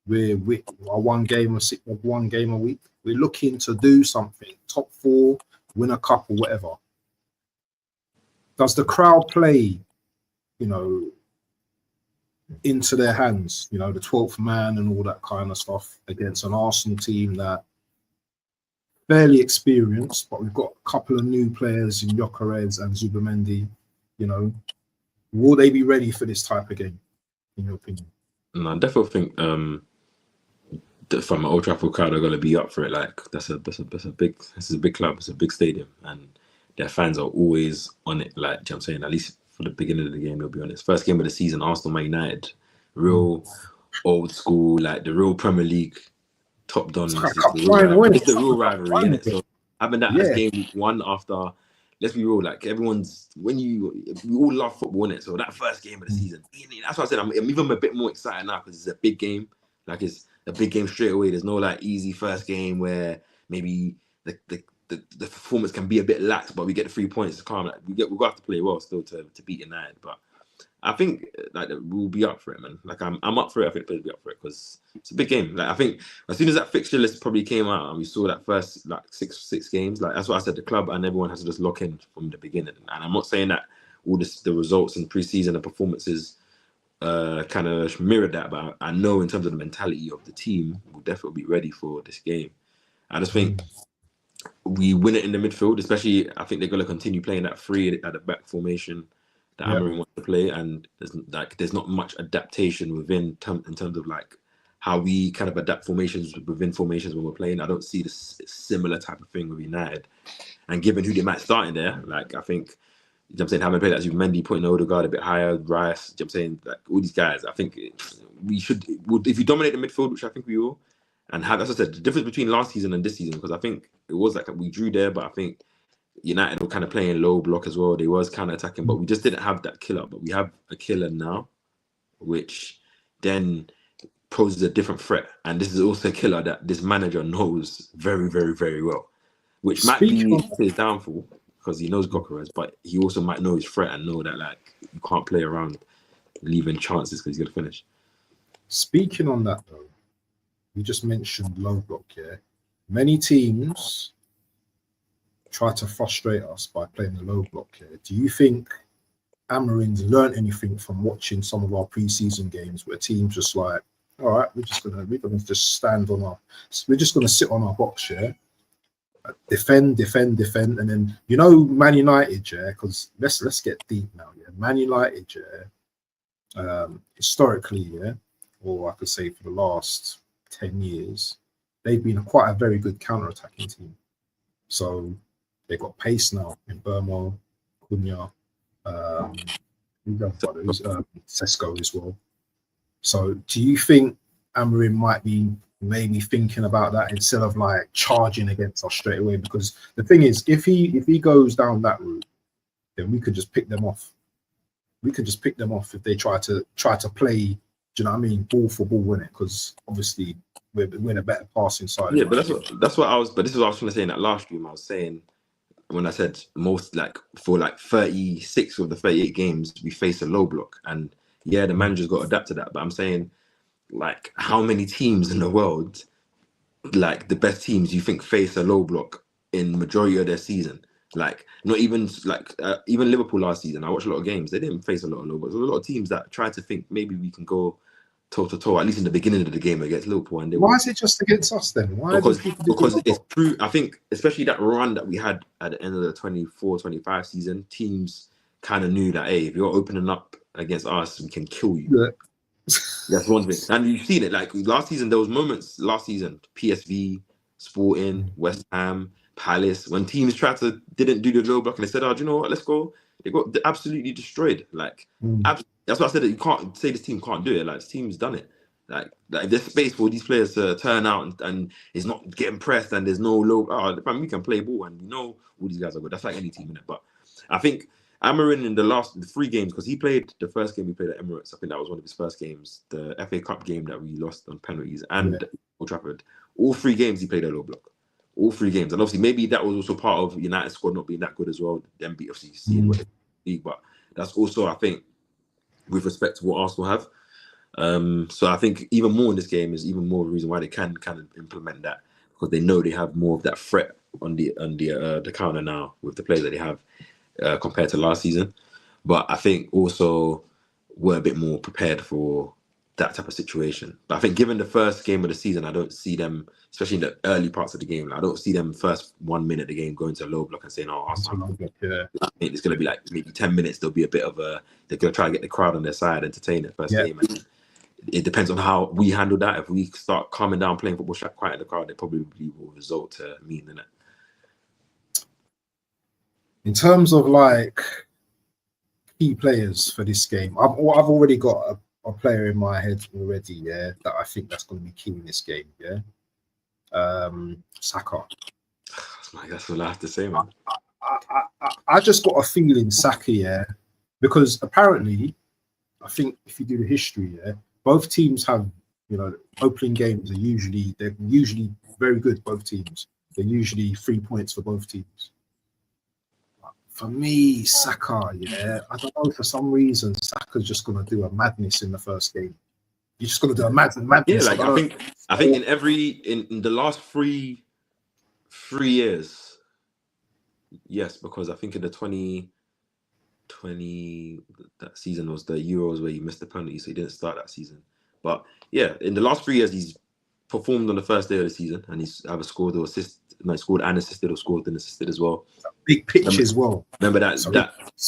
We are one game a week. We're looking to do something. Top 4, win a cup or whatever. Does the crowd play, into their hands? The 12th man and all that kind of stuff against an Arsenal team that fairly experienced, but we've got a couple of new players in Gyökeres and Zubimendi. Will they be ready for this type of game, in your opinion? No, I definitely think from an Old Trafford crowd are going to be up for it. Like this is a big club, it's a big stadium, and their fans are always on it. Like, you know what I'm saying, at least for the beginning of the game, they'll be on it. First game of the season, Arsenal Man United, real old school, like the real Premier League top dons. It's the real rivalry, isn't it? So having that as game week 1 after, let's be real, like we all love football, innit? So that first game of the season, that's why I said I'm even a bit more excited now, because it's a big game. Like it's a big game straight away. There's no like easy first game where maybe the performance can be a bit lax, but we get the 3 points to calm. Like we'll have to play well still to beat United. But I think like we'll be up for it, man. Like I'm up for it. I think we'll be up for it, because it's a big game. Like I think as soon as that fixture list probably came out and we saw that first like six games, like that's what I said. The club and everyone has to just lock in from the beginning. And I'm not saying that all the results in pre-season and performances kind of mirrored that, but I know in terms of the mentality of the team, we'll definitely be ready for this game. I just think we win it in the midfield, especially. I think they're going to continue playing that 3 at the back formation that Amorim wants to play, and there's not much adaptation in terms of like how we kind of adapt formations within formations when we're playing. I don't see this similar type of thing with United, and given who they might start in there, like I think. You know what I'm saying, having played as Mendy, putting Odegaard a bit higher, Rice, you know what I'm saying, like all these guys, I think we should, if you dominate the midfield, which I think we will, and have, as I said, the difference between last season and this season, because I think it was like we drew there, but I think United were kind of playing low block as well. They was kind of attacking, but we just didn't have that killer. But we have a killer now, which then poses a different threat. And this is also a killer that this manager knows very, very, very well, which might be his downfall because he knows Gokares, but he also might know his threat and know that like you can't play around leaving chances because he's gonna finish. Speaking on that though, you just mentioned low block. Yeah, many teams try to frustrate us by playing the low block. Yeah, do you think Amarin's learned anything from watching some of our preseason games where teams just like, all right, we're gonna just stand on our, we're just gonna sit on our box, yeah, defend, and then Man United, yeah, because let's get deep now, yeah. Man United, yeah, historically, yeah, or I could say for the last 10 years, they've been quite a very good counter-attacking team. So they've got pace now in Burmo, Cunha, Sesko as well. So do you think Amarin might be maybe thinking about that instead of like charging against us straight away? Because the thing is, if he goes down that route, then we could just pick them off. We could just pick them off if they try to play, do you know what I mean, ball for ball, win it, because obviously we're a better passing side. Yeah, but that's what I was. But this is what I was trying to say in that last stream. I was saying when I said most, like for like 36 of the 38 games we face a low block, and yeah, the manager's got to adapt to that. But I'm saying, like, how many teams in the world, like the best teams, you think face a low block in majority of their season? Like, not even like even Liverpool last season. I watched a lot of games. They didn't face a lot of low blocks. There was a lot of teams that tried to think maybe we can go toe to toe, at least in the beginning of the game against Liverpool. And why is it just against us then? Because it's true. I think especially that run that we had at the end of the 24-25 season, teams kind of knew that, hey, if you're opening up against us, we can kill you. Yeah. That's one thing. And you've seen it. Like last season, there was moments last season, PSV, Sporting, West Ham, Palace, when teams didn't do the low block and they said, oh, do you know what, let's go. They got absolutely destroyed. Like, that's what I said, that you can't say this team can't do it. Like, this team's done it. Like if there's space for these players to turn out and it's not getting pressed and there's no low, we can play ball and we know all these guys are good. That's like any team in it. But I think Amarin in the 3 games, because he played the first game we played at Emirates, I think that was one of his first games, the FA Cup game that we lost on penalties, and Old Trafford. All 3 games he played a low block. All 3 games. And obviously maybe that was also part of United squad not being that good as well. Them obviously seeing what they league, but that's also, I think, with respect to what Arsenal have. So I think even more in this game is even more reason why they can kind of implement that, because they know they have more of that threat on the counter now with the players that they have compared to last season. But I think also we're a bit more prepared for that type of situation. But I think given the first game of the season, I don't see them, especially in the early parts of the game, I don't see them first 1 minute of the game going to a low block and saying, oh, Arsenal. I think it's going to be like maybe 10 minutes. There'll be a bit of they're going to try to get the crowd on their side, entertain it first game. And it depends on how we handle that. If we start calming down, playing football, quiet in the crowd, it probably will result to meaning it. In terms of like key players for this game, I've already got a player in my head already, yeah, that I think that's going to be key in this game, yeah. Saka. That's all I have to say, man. I just got a feeling Saka, yeah, because apparently, I think if you do the history, yeah, both teams have, opening games they're usually very good. Both teams, they're usually 3 points for both teams. For me, Saka, yeah, I don't know, for some reason, Saka's just going to do a madness in the first game. You're just going to do a madness. Yeah, like I think in the last three years, yes, because I think in the 2020 that season was the Euros where he missed the penalty, so he didn't start that season. But yeah, in the last 3 years, he's performed on the first day of the season, and he's either scored or scored and assisted, or scored and assisted as well. Big pitch as well. Remember that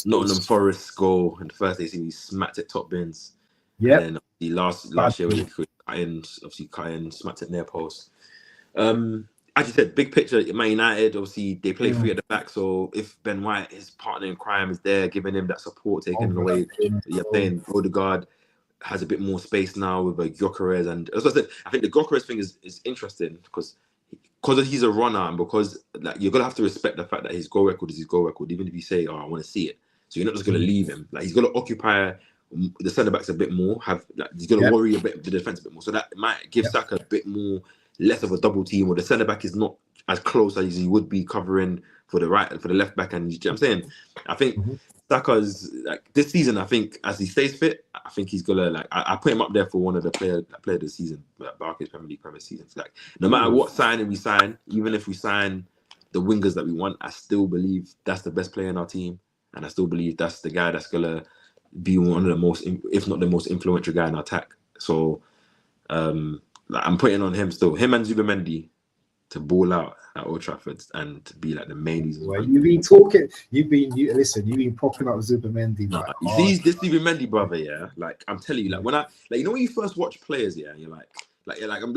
Nottingham Forest goal in the first day, he smacked it top bins. Yeah. And then the last year when he could cut in, smacked it near post. As you said, big picture, Man United, obviously they play 3 at the back, so if Ben White, his partner in crime, is there giving him that support, taking away, you're playing Odegaard has a bit more space now with Gyökeres, and as I said, I think the Gyökeres thing is interesting because because he's a runner and because like you're gonna have to respect the fact that his goal record is his goal record, even if you say, "Oh, I want to see it." So you're not just gonna leave him. Like he's gonna occupy the centre backs a bit more. He's gonna worry a bit the defense a bit more. So that might give Saka a bit more, less of a double team, or the centre back is not as close as he would be covering for the left back. And you know what I'm saying, I think Saka's like this season. I think as he stays fit, I think he's gonna like. I put him up there for one of the player of the season, like Barclays Premier League seasons. Like no matter what signing we sign, even if we sign the wingers that we want, I still believe that's the best player in our team, and I still believe that's the guy that's gonna be one of the most, if not the most influential guy in our attack. So like I'm putting on him still, him and Zubimendi to ball out at Old Trafford and to be like the main reason. Well, you've been talking. You've been propping up Zubimendi. Nah, you see this Zubimendi brother, yeah. Like I'm telling you, like when you know when you first watch players, yeah, and you're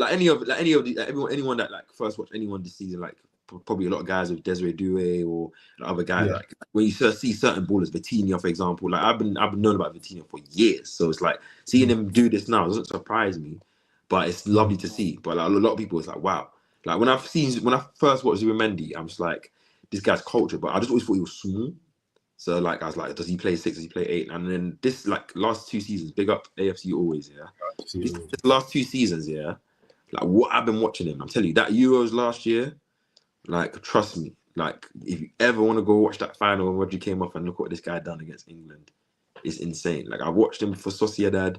anyone that like first watch anyone this season, like probably a lot of guys with Desiree Doué or other guys, like when you see certain ballers, Vitinha for example, like I've been known about Vitinha for years, so it's like seeing him do this now doesn't surprise me, but it's lovely to see. But like a lot of people, it's like wow. Like when I first watched Zubimendi, I'm just like, this guy's culture, but I just always thought he was small. So like I was like, does he play 6? Does he play 8? And then this like last 2 seasons, big up AFC always, yeah. This last 2 seasons, yeah. Like what I've been watching him, I'm telling you, that Euros last year, like trust me, like if you ever want to go watch that final when Rodri came off and look what this guy done against England, it's insane. Like I watched him for Sociedad,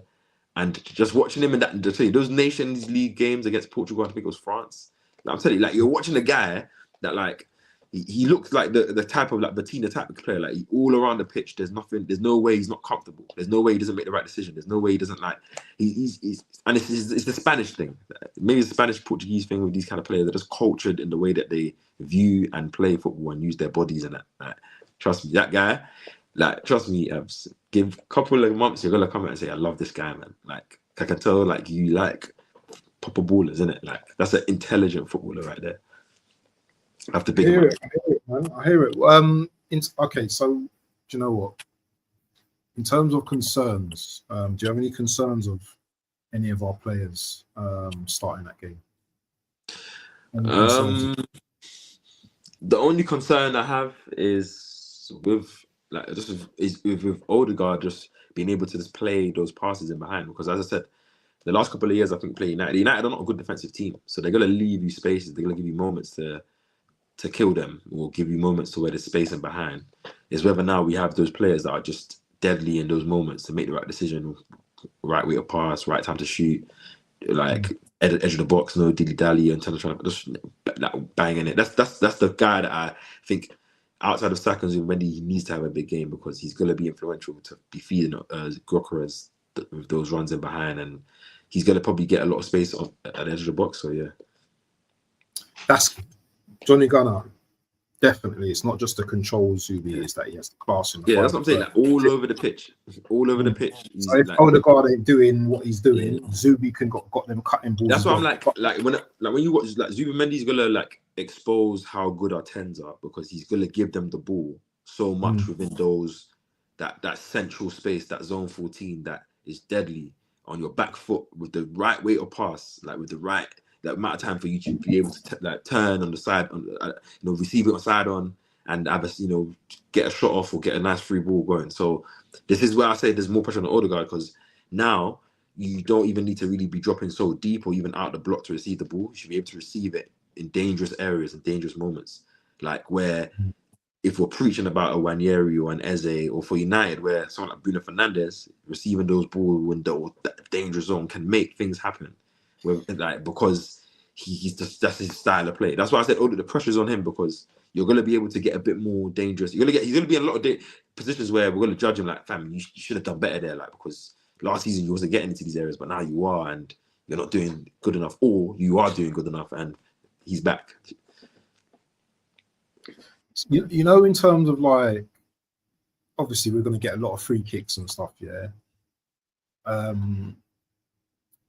and just watching him in those Nations League games against Portugal, I think it was France. I'm telling you, like you're watching a guy that like he looks like the type of like Vitinha type of player. Like all around the pitch, there's no way he's not comfortable. There's no way he doesn't make the right decision. There's no way he doesn't like he's and it's the Spanish thing. Maybe it's the Spanish Portuguese thing with these kind of players. They're just cultured in the way that they view and play football and use their bodies and that. Like, trust me, that guy. Like trust me, give a couple of months, you're gonna come out and say, "I love this guy, man." Like I can tell, like you like proper ballers, isn't it? Like that's an intelligent footballer right there. I have to big him up. I hear it, man. I hear it. Okay, so do you know what? In terms of concerns, do you have any concerns of any of our players starting that game? The only concern I have is with Odegaard just being able to just play those passes in behind, because as I said, the last couple of years I think United are not a good defensive team, so they're gonna leave you spaces. They're gonna give you moments to kill them, or give you moments to where there's space in behind. It's whether now we have those players that are just deadly in those moments to make the right decision, right way to pass, right time to shoot, like edge of the box, no dilly dally, and trying to just like, banging it. That's the guy that I think outside of Saka and Zubimendi, he needs to have a big game, because he's gonna be influential to be feeding Gyökeres with those runs in behind, and he's gonna probably get a lot of space at the edge of the box. So yeah, that's Johnny Gunner. Definitely, it's not just the control Zubi, is that he has the class in the that's what I'm saying. Like all over the pitch, all over the pitch. So if Odegaard ain't doing what he's doing, Zubi can got them cutting balls. That's why I'm like when you watch like Zubimendi's gonna like expose how good our 10s are, because he's gonna give them the ball so much within those that central space, that zone 14 that is deadly on your back foot with the right way to pass, like with the right. That amount of time for you to be able to like turn on the side, receive it on side on, and have get a shot off or get a nice free ball going. So this is where I say there's more pressure on Odegaard, because now you don't even need to really be dropping so deep or even out the block to receive the ball. You should be able to receive it in dangerous areas and dangerous moments, like where if we're preaching about a Wanyeri or an Eze, or for United where someone like Bruno Fernandes receiving those balls in the dangerous zone can make things happen. Because he's just, that's his style of play. That's why I said, the pressure's on him, because you're going to be able to get a bit more dangerous. He's going to be in a lot of positions where we're going to judge him like, fam, you should have done better there, like, because last season you wasn't getting into these areas, but now you are, and you're not doing good enough, or you are doing good enough, and he's back. In terms of like, obviously we're going to get a lot of free kicks and stuff, yeah.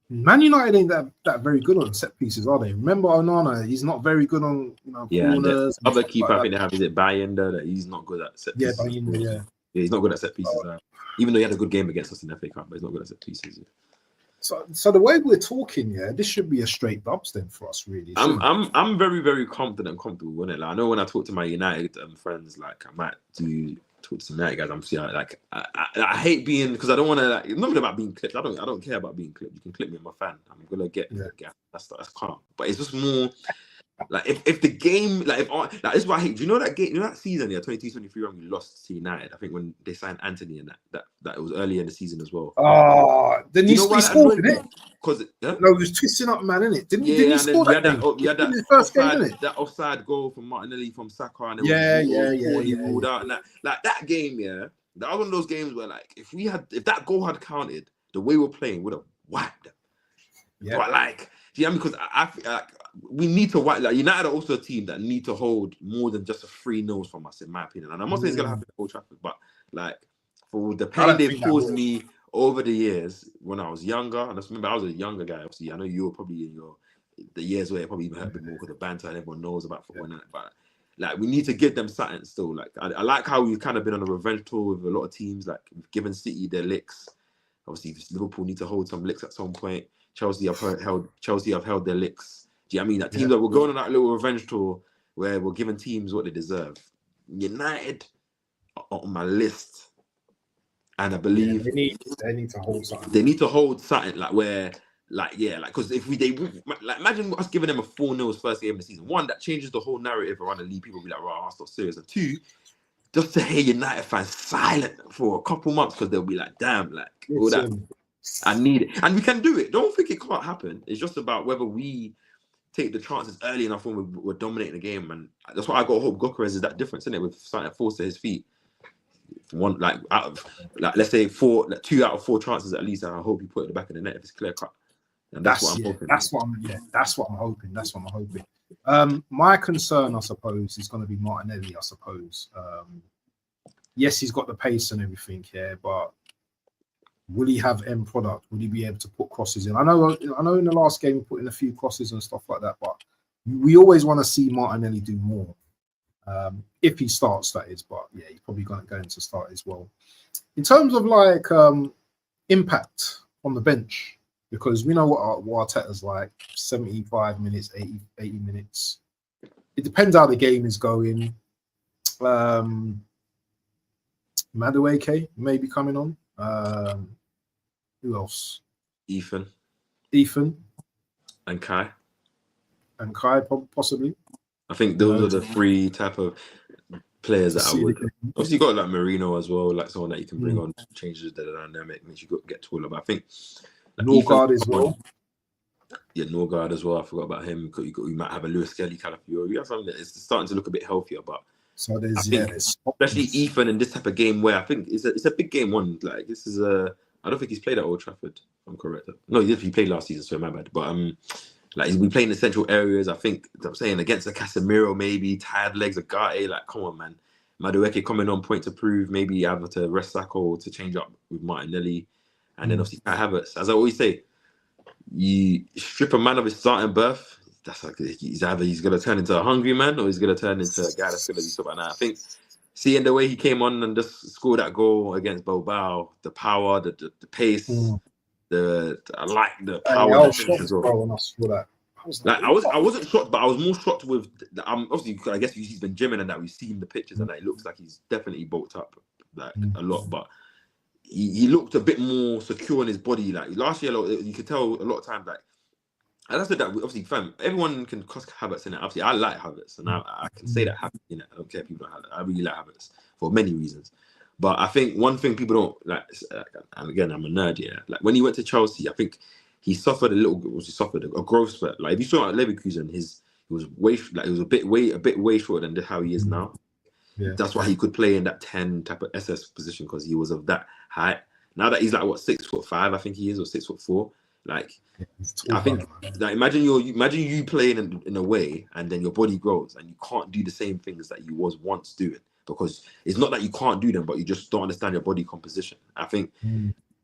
Man United ain't that very good on set pieces, are they? Remember Onana, he's not very good on corners. Other keeper I think they have is it Bayender, that he's not good at set pieces. Yeah, he's not good at set pieces. Even though he had a good game against us in the FA Cup, but he's not good at set pieces. So the way we're talking, yeah, this should be a straight dubs then for us, really. I'm very, very comfortable in it. Like, I know when I talk to my United friends, like I might talk to some United guys. I'm seeing like I hate being, because I don't want to, like, it's not about being clipped. I don't care about being clipped. You can clip me, I'm a fan. I'm gonna get that's calm. But it's just more like if the game, like if like, this is what I hate. Do you know that game? You know that season, 22-23 when we lost to United. I think when they signed Anthony and that it was earlier in the season as well. Then he scored, didn't it? Because no, he was twisting up, man, innit? Didn't he score that his first game, innit? That offside goal from Martinelli from Saka, and he ruled out, and that game, that was one of those games where, like, if that goal had counted, the way we're playing would have wiped them. Yeah, but like, do you know what I mean? Because I feel like we need to wipe. Like, United are also a team that need to hold more than just a 3-0 from us, in my opinion. And I'm not saying it's gonna happen at Old Trafford, but like, for the pain they've caused me over the years when I was younger, and I just remember I was a younger guy. Obviously, I know you were probably in the years where it probably even hurt a bit more because the banter and everyone knows about football. Yeah. But like, we need to give them something still. Like, I like how we've kind of been on a revenge tour with a lot of teams. Like, we've given City their licks. Obviously, Liverpool need to hold some licks at some point. Chelsea have held their licks. Do you know what I mean? That teams that we're going on that little revenge tour where we're giving teams what they deserve. United are on my list. And I believe they need to hold something. They need to hold something, like, where, like, because if imagine us giving them a 4-0 first game of the season. One, that changes the whole narrative around the league. People will be like, "Right, Arsenal serious." And two, just to hear United fans silent for a couple months, because they'll be like, "Damn, like, all that, I need it," and we can do it. Don't think it can't happen. It's just about whether we take the chances early enough when we're dominating the game, and that's why I got to hope Gyökeres is that difference, isn't it? With starting at force to his feet. One, like, out of, like, let's say 2 out of 4 chances at least, and I hope you put it in the back of the net if it's clear cut. And that's what I'm hoping. That's what I'm hoping. My concern, I suppose, is going to be Martinelli. I suppose. Yes, he's got the pace and everything here, but will he have end product? Will he be able to put crosses in? I know in the last game he put in a few crosses and stuff like that, but we always want to see Martinelli do more. If he starts, that is, but yeah, he's probably going to start as well. In terms of like impact on the bench, because we know what Arteta's like, 75 minutes, 80 minutes. It depends how the game is going. Madueke may be coming on. Who else? Ethan. And Kai. Possibly. I think those are the 3 type of players that I would. Obviously, you got like Marino as well, like someone that you can bring on, changes the dynamic, makes you get taller. But I think like Norgard as well. Yeah, Norgard as well. I forgot about him. You might have a Lewis Kelly kind of Fiore. You have something that is starting to look a bit healthier, but so there's especially Ethan in this type of game where I think it's a big game one. Like, this is I don't think he's played at Old Trafford. If I'm correct. No, he played last season, so my bad. But like, we playing in the central areas. I think I'm saying against the Casemiro, maybe tired legs of Garte. Like, come on, man. Madueke coming on point to prove. Maybe either to rest Saka or to change up with Martinelli, and then obviously Kai Havertz. As I always say, you strip a man of his starting berth. That's like, he's going to turn into a hungry man, or he's going to turn into a guy that's going to do something like that. I think seeing the way he came on and just scored that goal against Bilbao, the power, the pace. I like the power. I was shocked, bro, when I saw that. I wasn't shocked, but I was more shocked with. Obviously, I guess he's been gymming and that we've seen the pictures and that it looks like he's definitely bulked up like a lot. But he looked a bit more secure in his body. Like last year, you could tell a lot of times. Like, and I said that obviously, fam, everyone can cuss Havertz in it. Obviously, I like Havertz, and I can say that. You know, I don't care if people don't have it. I really like Havertz for many reasons. But I think one thing people don't like, and again, I'm a nerd, yeah. Like, when he went to Chelsea, I think he suffered a growth spurt. Like, if you saw at Leverkusen, he was a bit way shorter than how he is now. Yeah. That's why he could play in that 10 type of SS position, because he was of that height. Now that he's like 6'5", I think he is, or 6'4". Like, I think, like, imagine you playing in a way, and then your body grows, and you can't do the same things that you was once doing. Because it's not that you can't do them, but you just don't understand your body composition. I think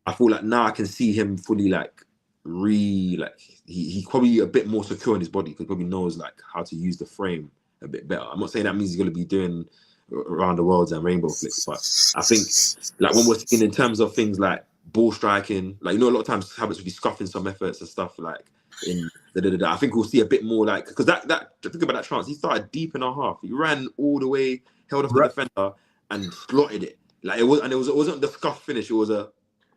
I feel like now I can see him fully he's probably a bit more secure in his body, because he probably knows like how to use the frame a bit better. I'm not saying that means he's going to be doing around the world and rainbow flicks, but I think like when we're speaking in terms of things like ball striking. Like, you know, a lot of times Havertz will be scuffing some efforts and stuff like in I think we'll see a bit more like, because that think about that chance. He started deep in our half. He ran all the way, held off the defender and slotted it. Like it wasn't the scuff finish. It was a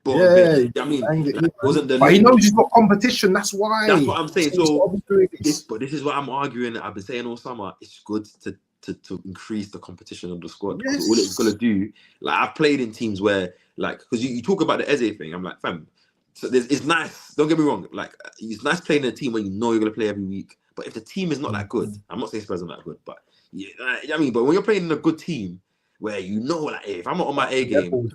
bottom finish. I mean, it wasn't the. But he knows he's got competition. That's why. That's what I'm saying. So, this. But this is what I'm arguing. I've been saying all summer. It's good to increase the competition of the squad. Yes. All it's gonna do. Like, I've played in teams where, like, because you talk about the Eze thing. I'm like, fam. So it's nice. Don't get me wrong. Like, it's nice playing in a team where you know you're gonna play every week. But if the team is not that good, I'm not saying Spurs are not that good, but yeah, I mean, but when you're playing in a good team where you know, like, hey, if I'm not on my A game,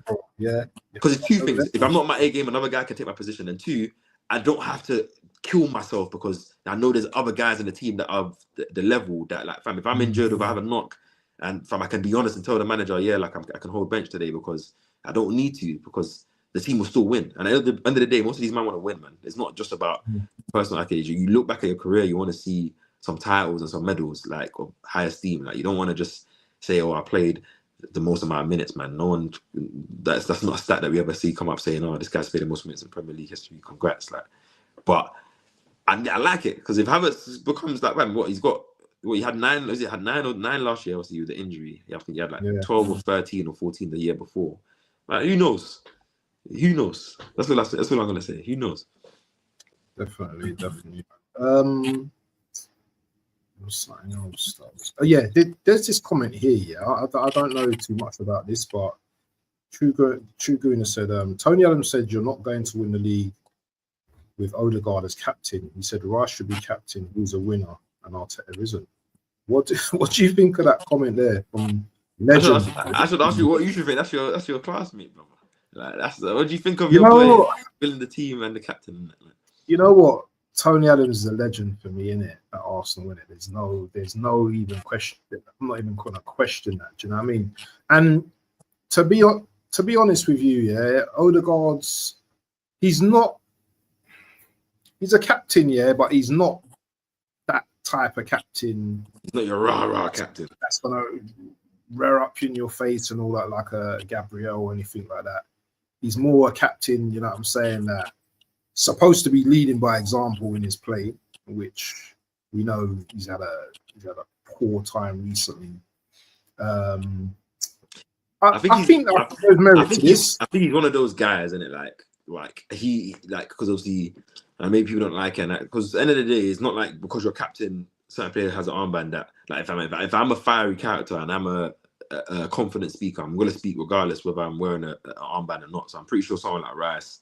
because it's two things. If I'm not on my A game, another guy can take my position, and two, I don't have to kill myself because I know there's other guys in the team that are the level that, like, fam, if I'm injured or if I have a knock, and fam, I can be honest and tell the manager, yeah, like, I can hold bench today because I don't need to, because the team will still win. And at the end of the day, most of these men want to win, man. It's not just about personal accolades. You look back at your career, you want to see some titles and some medals, like, of high esteem. Like, you don't want to just say, oh, I played the most amount of minutes, man. No one, that's not a stat that we ever see come up saying, oh, this guy's played the most minutes in Premier League history. Congrats. Like, but I like it, because if Havertz becomes like, man, he had nine last year, obviously, with the injury. I think he had like 12 or 13 or 14 the year before. Like, who knows? Who knows? That's what I'm gonna say. Who knows? Definitely. Something else. Oh yeah, there's this comment here. Yeah, I don't know too much about this, but True Gooner said, Tony Adams said you're not going to win the league with Odegaard as captain. He said Rice should be captain. Who's a winner, and Arteta isn't. What do you think of that comment there from Legend? I should ask you what you should think. That's your classmate, brother. Like, what do you think of your players filling the team and the captain? You know what? Tony Adams is a legend for me, innit? At Arsenal, innit? There's no even question. I'm not even going to question that. Do you know what I mean? And to be honest with you, yeah, Odegaard's he's a captain, yeah, but he's not that type of captain. He's not your rah captain. That's gonna rear up in your face and all that, like a Gabriel or anything like that. He's more a captain, you know what I'm saying, that supposed to be leading by example in his play, which we know he's had a poor time recently. I think he's one of those guys, isn't it? Like he, because obviously maybe people don't like it, because at the end of the day, it's not like because your captain, certain player has an armband that, like, if I'm a fiery character and I'm a confident speaker, I'm going to speak regardless whether I'm wearing an armband or not. So I'm pretty sure someone like Rice,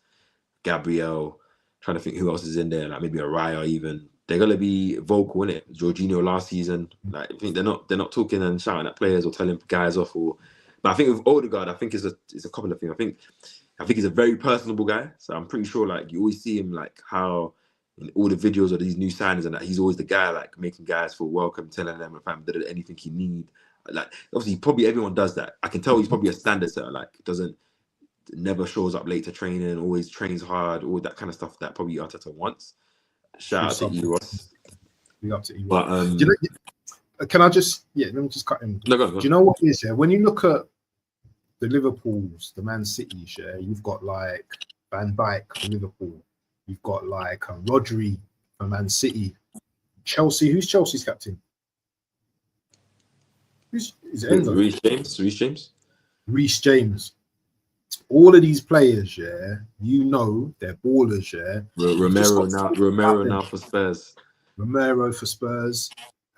Gabriel, trying to think who else is in there, like maybe a Raya even, they're going to be vocal, innit? Jorginho last season, like, I think they're not talking and shouting at players or telling guys off. But I think with Odegaard, I think it's a couple of things. I think he's a very personable guy. So I'm pretty sure, like, you always see him, like, how in all the videos of these new signings and that, he's always the guy, like, making guys feel welcome, telling them if I'm anything he need. Like, obviously, probably everyone does that. I can tell he's probably a standard setter. Like, never shows up late to training, always trains hard, all that kind of stuff that probably Arteta wants. Shout out to Eros. But can I just let me just cut him. No, go. Do you know what it is? Yeah, when you look at the Liverpools, the Man Cities, yeah, you've got like Van Dijk for Liverpool, you've got like Rodri for Man City, Chelsea. Who's Chelsea's captain? Is it Enzo? Reece James. All of these players, yeah, you know they're ballers, yeah. Romero now for Spurs. Romero for Spurs,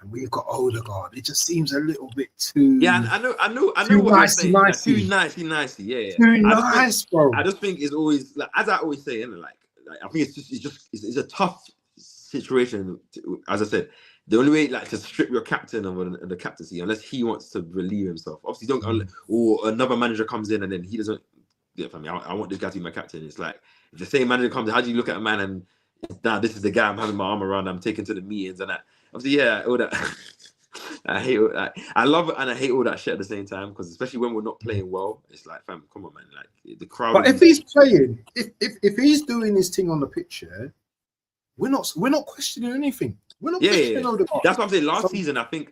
and we've got Odegaard. It just seems a little bit too. Yeah, I know what you're saying. Too nicey. Yeah. Too nice, bro. I just think it's always, like, as I always say, and like I think it's a tough situation. As I said, the only way, like, to strip your captain of the captaincy, unless he wants to relieve himself. Obviously, don't, or another manager comes in and then he doesn't. Yeah, for me, I want this guy to be my captain. It's like, if the same manager comes in, how do you look at a man and now this is the guy I'm having my arm around, I'm taking to the meetings and that. Obviously, yeah, all that. I love it and I hate all that shit at the same time, because especially when we're not playing well, it's like, fam, come on, man. Like, the crowd. But if he's playing, if he's doing his thing on the pitch, yeah, we're not questioning anything. We're not questioning all the. That's what I'm saying. Last season, I think,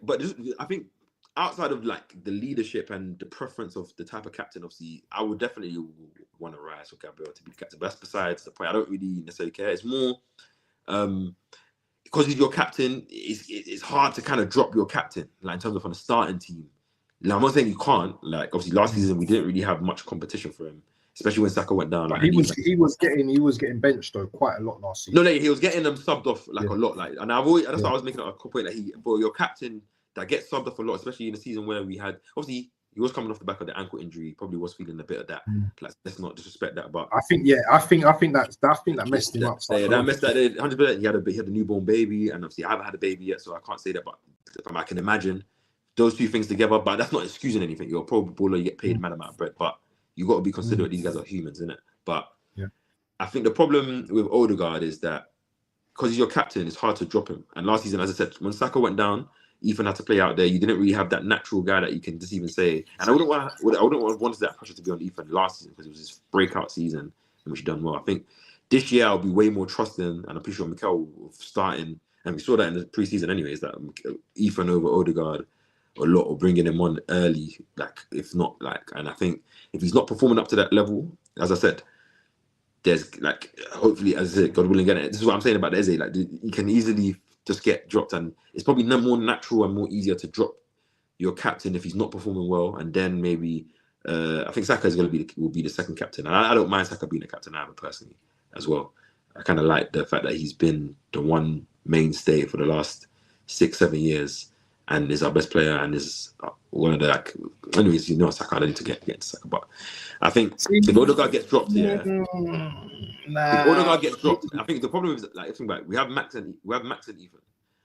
outside of, like, the leadership and the preference of the type of captain, obviously, I would definitely want Rice or Gabriel to be captain. But that's besides the point. I don't really necessarily care. It's more because he's your captain. It's hard to kind of drop your captain, like in terms of on a starting team. Like, I'm not saying you can't. Like obviously last season we didn't really have much competition for him, especially when Saka went down. But like, he was getting benched though quite a lot last season. No, he was getting them subbed off like a lot. Like, and that's why I was making a point that for your captain that gets subbed off a lot, especially in the season where we had obviously he was coming off the back of the ankle injury. He probably was feeling a bit of that. Like, let's not disrespect that, but I think that messed him up. Yeah, that messed that 100%. He had a newborn baby, and obviously I haven't had a baby yet, so I can't say that. But I can imagine those two things together. But that's not excusing anything. You're a pro baller, you get paid a mad amount of bread, but you got to be considerate. These guys are humans, innit? But I think the problem with Odegaard is that because he's your captain, it's hard to drop him. And last season, as I said, when Saka went down, Ethan had to play out there. You didn't really have that natural guy that you can just even say. And I wouldn't want that pressure to be on Ethan last season because it was his breakout season in which he done well. I think this year I'll be way more trusting, and I'm pretty sure Mikel will starting. And we saw that in the preseason, anyways. That Ethan over Odegaard a lot, or bringing him on early, like if not like. And I think if he's not performing up to that level, as I said, there's like hopefully, as I said, God willing, this is what I'm saying about Eze. Like he can easily just get dropped, and it's probably more natural and more easier to drop your captain if he's not performing well, and then maybe I think Saka will be the second captain, and I don't mind Saka being the captain either personally as well. I kind of like the fact that he's been the one mainstay for the last 6-7 years, and is our best player, and is one of the like. Anyways, Saka. I don't need to get into Saka, but I think if Odegaard gets dropped here, if Odegaard gets dropped, I think the problem is like think about it, we have Max and Ethan.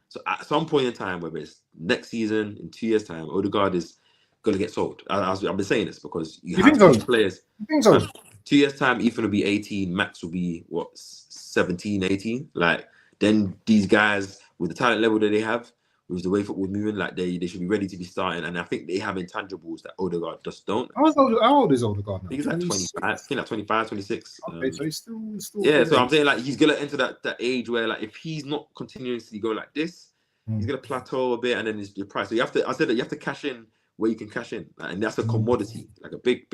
So at some point in time, whether it's next season, in 2 years' time, Odegaard is going to get sold. I've been saying this because you have two players. I think so. 2 years' time, Ethan will be 18, Max will be 17, 18. Like then these guys with the talent level that they have, with the way football's moving, like they should be ready to be starting. And I think they have intangibles that Odegaard just don't. How old is Odegaard now? He's like 25. I think like 25, 26. Okay, so he's still yeah, so I'm saying like he's gonna enter that age where like if he's not continuously going like this, he's gonna plateau a bit, and then your price. So you have to cash in where you can cash in, and that's a commodity, like a big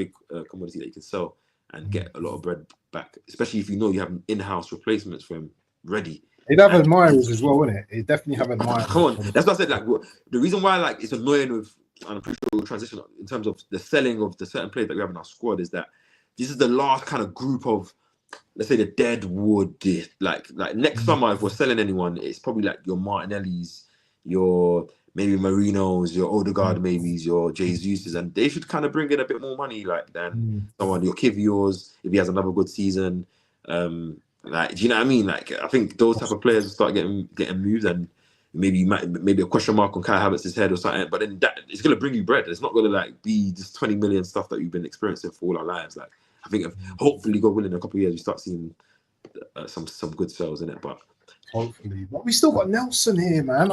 commodity that you can sell and get a lot of bread back, especially if you have in-house replacements for him ready. He'd have admirers as well, wouldn't it? He'd definitely have admirers. Come on, that's what I said. Like the reason why like it's annoying with, and I'm pretty sure we'll transition in terms of the selling of the certain players that we have in our squad, is that this is the last kind of group of, let's say, the dead wood. Like next summer, if we're selling anyone, it's probably like your Martinellis, your maybe Marinos, your Odegaard maybes, your Jesus's, and they should kind of bring in a bit more money, like than someone, your Kiviors, if he has another good season. Like, do you know what I mean? Like, I think those type of players will start getting moved, and maybe a question mark on Kai Havertz's head or something. But then that it's gonna bring you bread. It's not gonna like be this 20 million stuff that you've been experiencing for all our lives. Like, I think hopefully, God willing, in a couple of years we start seeing some good sales in it. But hopefully, but we still got Nelson here, man.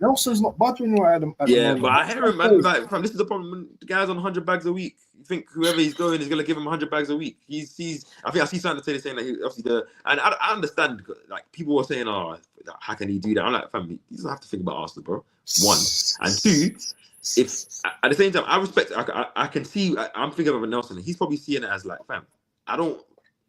Nelson's not budging right at the moment. But I hear him, man. Like, this is the problem when the guy's on 100 bags a week. You think whoever he's going is going to give him 100 bags a week? I think I see something today saying that he obviously and I understand, like people were saying, oh, how can he do that? I'm like, fam, you don't have to think about Arsenal, bro. One and two. If at the same time, I respect. I can see. I'm thinking of Nelson. He's probably seeing it as like, fam, I don't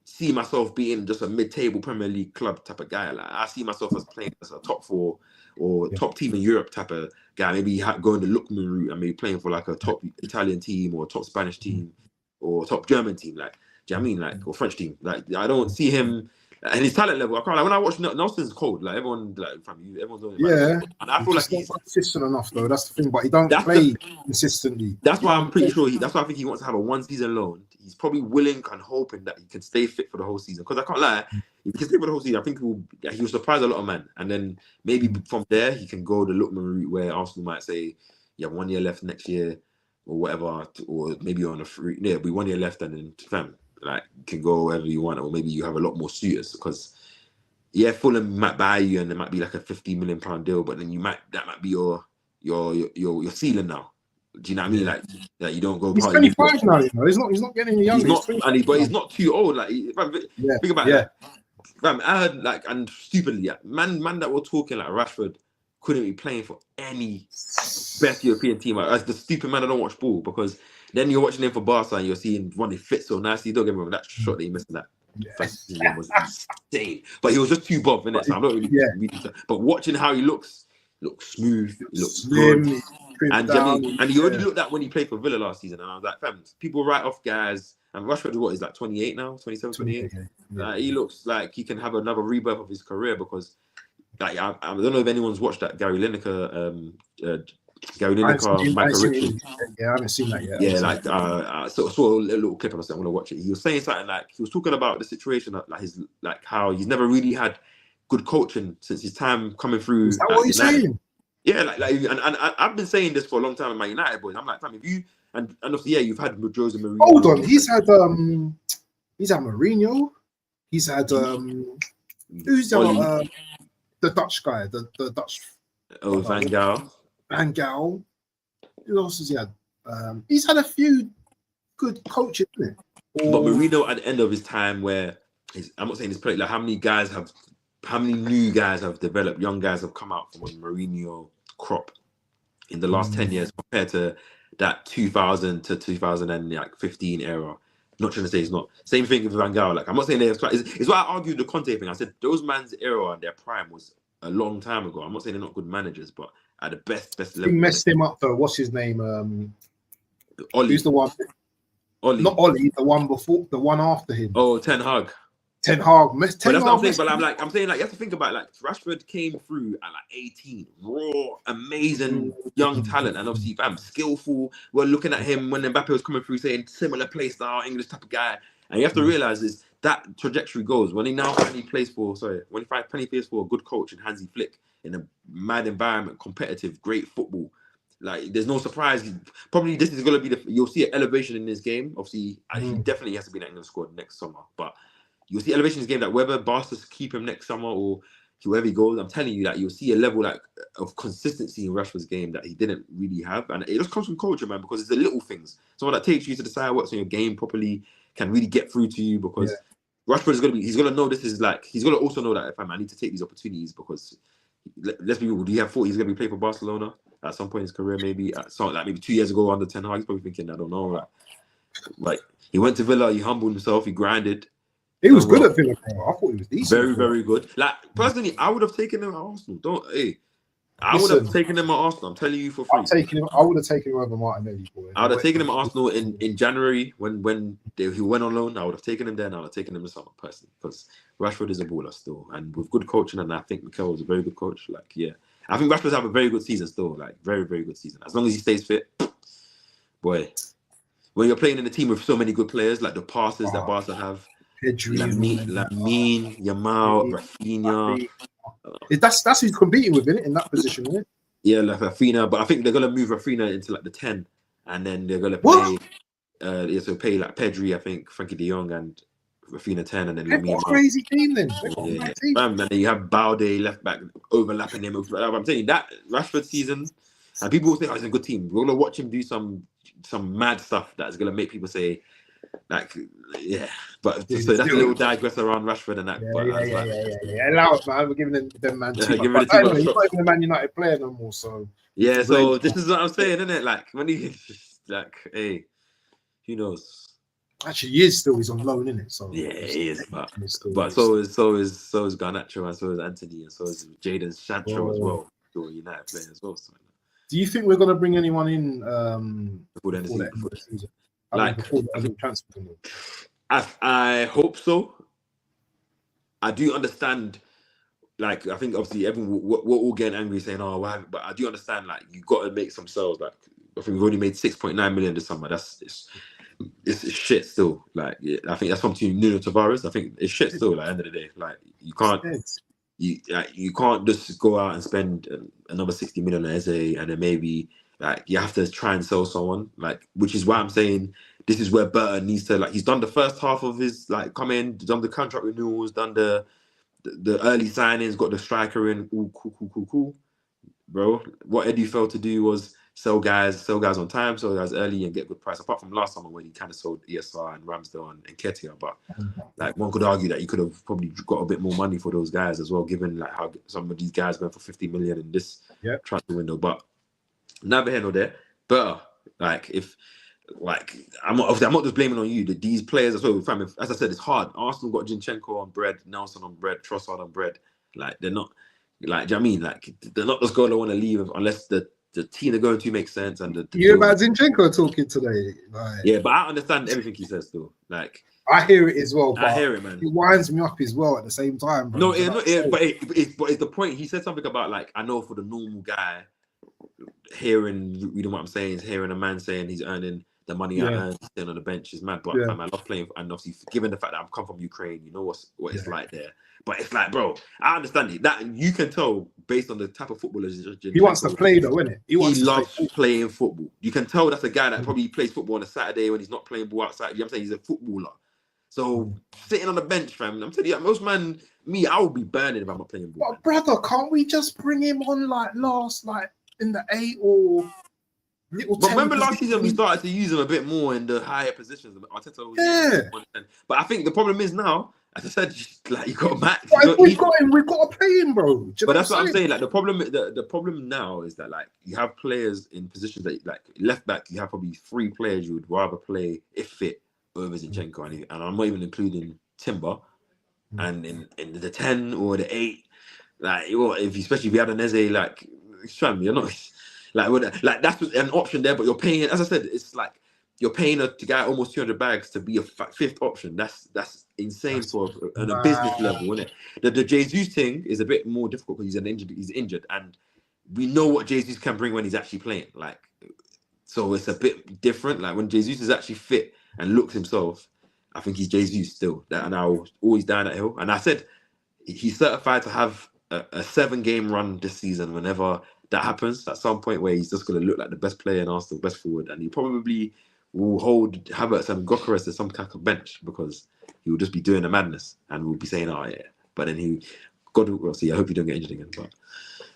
see myself being just a mid-table Premier League club type of guy. Like I see myself as playing as a top 4 or top team in Europe type of guy. Maybe going the Lookman route and maybe playing for like a top Italian team or top Spanish team or top German team. Like, do you know what I mean? Like, or French team. Like, I don't see him and his talent level. I can't, like when I watch Nelson's cold. Like everyone's doing it. And I feel like he's not consistent enough though. That's the thing. But he don't play consistently. That's why I'm pretty sure. That's why I think he wants to have a 1 season loan. He's probably willing and hoping that he can stay fit for the whole season. Because I can't lie, if he can stay for the whole season, I think he will surprise a lot of men. And then maybe from there he can go the Lookman route where Arsenal might say, you have 1 year left next year or whatever, or maybe on a free. Yeah, be 1 year left, and then fam, like you can go wherever you want, or maybe you have a lot more suitors because Fulham might buy you and there might be like a £50 million deal, but then that might be your ceiling now. Do you know what I mean? Like you don't go. He's 25 now. He's not getting any younger. But he's not too old. Like think about it. I heard and stupidly, man that were talking like Rashford couldn't be playing for any best European team. As the stupid man, I don't watch ball because then you're watching him for Barca and you're seeing one that fits so nicely. Don't get me wrong, that shot that he missed in that first season was insane. But he was just too buff, innit? So I'm not really, but watching how he looks smooth, he looks slim, good. And he already looked that when he played for Villa last season. And I was like, fam, people write off guys. And Rashford is like 28 now, 27, 28. He looks like he can have another rebirth of his career because, like, I don't know if anyone's watched that Gary Lineker, Michael Richards. Yeah, I haven't seen that yet. Yeah, like I saw a little clip and I said I'm gonna watch it. He was saying something like he was talking about the situation, like how he's never really had good coaching since his time coming through. Is that what he's saying? Yeah, and I've been saying this for a long time in my United boys. I'm like, fam, if you and obviously, yeah, you've had Jose Mourinho. Hold on, he's had Mourinho. He's had who's the Dutch guy, the Dutch. Oh, Van Gaal. Van Gaal. Who else has he had? He's had a few good coaches, isn't it? But Mourinho at the end of his time, where I'm not saying this play, like how many new guys have developed, young guys have come out from a Mourinho crop in the last 10 years compared to that 2000 to 2015 era. Not trying to say it's not. Same thing with Van Gaal. Like, I'm not saying it's why I argued the Conte thing. I said those man's era and their prime was a long time ago. I'm not saying they're not good managers, but at the best level. He messed him up though. What's his name? Oli. Who's the one? Oli. Not Oli. The one before. The one after him. Oh, Ten Hag. Ten Hag. But that's what I'm saying. But I'm saying like you have to think about it, like Rashford came through at like 18, raw, amazing young talent, and obviously skillful. We're looking at him when Mbappe was coming through, saying similar play style, English type of guy. And you have to realize is that trajectory goes when he now finally plays for a good coach in Hansi Flick in a mad environment, competitive, great football. Like, there's no surprise. Probably this is going to be you'll see an elevation in this game. Obviously, he definitely has to be in the England squad next summer. But you'll see elevation in this game that whether Barca keep him next summer or wherever he goes, I'm telling you that you'll see a level like of consistency in Rashford's game that he didn't really have. And it just comes from culture, man, because it's the little things. Someone that takes you to the side, works on your game properly, can really get through to you because Rashford is he's going to know this is like, he's going to also know that if I need to take these opportunities because let's be real, do you have thought he's going to be playing for Barcelona at some point in his career, maybe maybe 2 years ago under Ten Hag? He's probably thinking, I don't know. Like he went to Villa, he humbled himself, he grinded. He was good at Villa. I thought he was decent. Very, very good. Like personally, I would have taken him at Arsenal. I would have taken him at Arsenal. I'm telling you for free. I would have taken him over Martinelli. I would have taken him at Arsenal in January when he went on loan. I would have taken him there, and I would have taken him this summer personally because Rashford is a baller still, and with good coaching, and I think Mikel is a very good coach. Like, yeah, I think Rashford's have a very good season still. Like, very, very good season. As long as he stays fit, boy. When you're playing in a team with so many good players, like the passes that Barca have. Lamine, Yamal, Rafinha. That's who's competing with in that position, isn't it? Yeah, like Rafinha, but I think they're gonna move Rafinha into like the 10, and then they're gonna pay. Pay like Pedri, I think, Frankie De Jong, and Rafinha 10, and then Lamine. Crazy team then. And then you have Balde left back overlapping him. I'm telling you that Rashford season, and people will say, "Oh, he's a good team." We're gonna watch him do some mad stuff that's gonna make people say. Like, yeah, but so that's a little digress around Rashford and that. Yeah. Allow it, man. We're giving them man too much. He's not even a Man United player no more, so. Yeah, so this is what I'm saying, isn't it? Like, when he, like, hey, who knows? Actually, he is still. He's on loan, isn't it? So yeah, he is. But so is Garnacho, and so is Anthony, and so is Jadon Sancho as well. Still a United player as well. So. Do you think we're gonna bring anyone in before the end of the season? I hope so. I do understand. Like, I think obviously everyone we're all getting angry saying, "Oh, why?" But I do understand. Like, you got to make some sales. Like, I think we've only made 6.9 million this summer. It's shit still. Like, yeah, I think that's from Nuno Tavares. I think it's shit still. Like, at the end of the day, like you can't just go out and spend another 60 million on Eze and then maybe. Like, you have to try and sell someone, like, which is why I'm saying this is where Burton needs to, like, he's done the first half of his, like, come in, done the contract renewals, done the early signings, got the striker in, ooh, cool. Bro, what Eddie failed to do was sell guys on time, sell guys early, and get good price. Apart from last summer when he kind of sold ESR and Ramsdale and Nketiah, but like one could argue that you could have probably got a bit more money for those guys as well, given like how some of these guys went for 50 million in this transfer window. But neither here nor there. Better like if. Like I'm not just blaming on you. That these players as well. As I said, it's hard. Arsenal got Zinchenko on bread, Nelson on bread, Trossard on bread. Like they're not. Like, do you know what I mean? Like they're not just going to want to leave unless the team they're going to makes sense and the you about Zinchenko talking today? Like, yeah, but I understand everything he says still. Like I hear it as well. But I hear it, man. It winds me up as well at the same time. Bro. But it's the point. He said something about like I know for the normal guy, reading what I'm saying is hearing a man saying he's earning the money I earn staying on the bench is mad, but man, I love playing, and obviously given the fact that I've come from Ukraine, you know what it's like there. But it's like, bro, I understand it. That you can tell based on the type of footballers he wants to play, though, isn't it? He loves playing football. You can tell that's a guy that probably plays football on a Saturday when he's not playing ball outside. You know what I'm saying? He's a footballer. So sitting on the bench, fam, I'm telling you, most man, I would be burning if I'm not playing ball. But brother, can't we just bring him on like in the 8 or? But remember last season we started to use him a bit more in the higher positions. But I think the problem is now, as I said, like you got Max. We've got to play him, bro. But that's what I'm saying. Like the problem now is that like you have players in positions that like left back, you have probably 3 players you would rather play if fit over Zinchenko, and I'm not even including Timber. And in the 10 or the 8, like especially if you had an Eze, like you're not. Like that's an option there, but you're paying. As I said, it's like you're paying a guy almost 200 bags to be a 5th option. That's insane on a business level, isn't it? The Jesus thing is a bit more difficult because he's injured, and we know what Jesus can bring when he's actually playing. Like, so it's a bit different. Like when Jesus is actually fit and looks himself, I think he's Jesus still. And I was always down that hill. And I said he's certified to have a 7-game run this season whenever that happens at some point where he's just going to look like the best player in Arsenal, best forward, and he probably will hold Havertz and Gyökeres as some kind of bench because he will just be doing a madness and we'll be saying, oh yeah. But then God will see. I hope you don't get injured again. But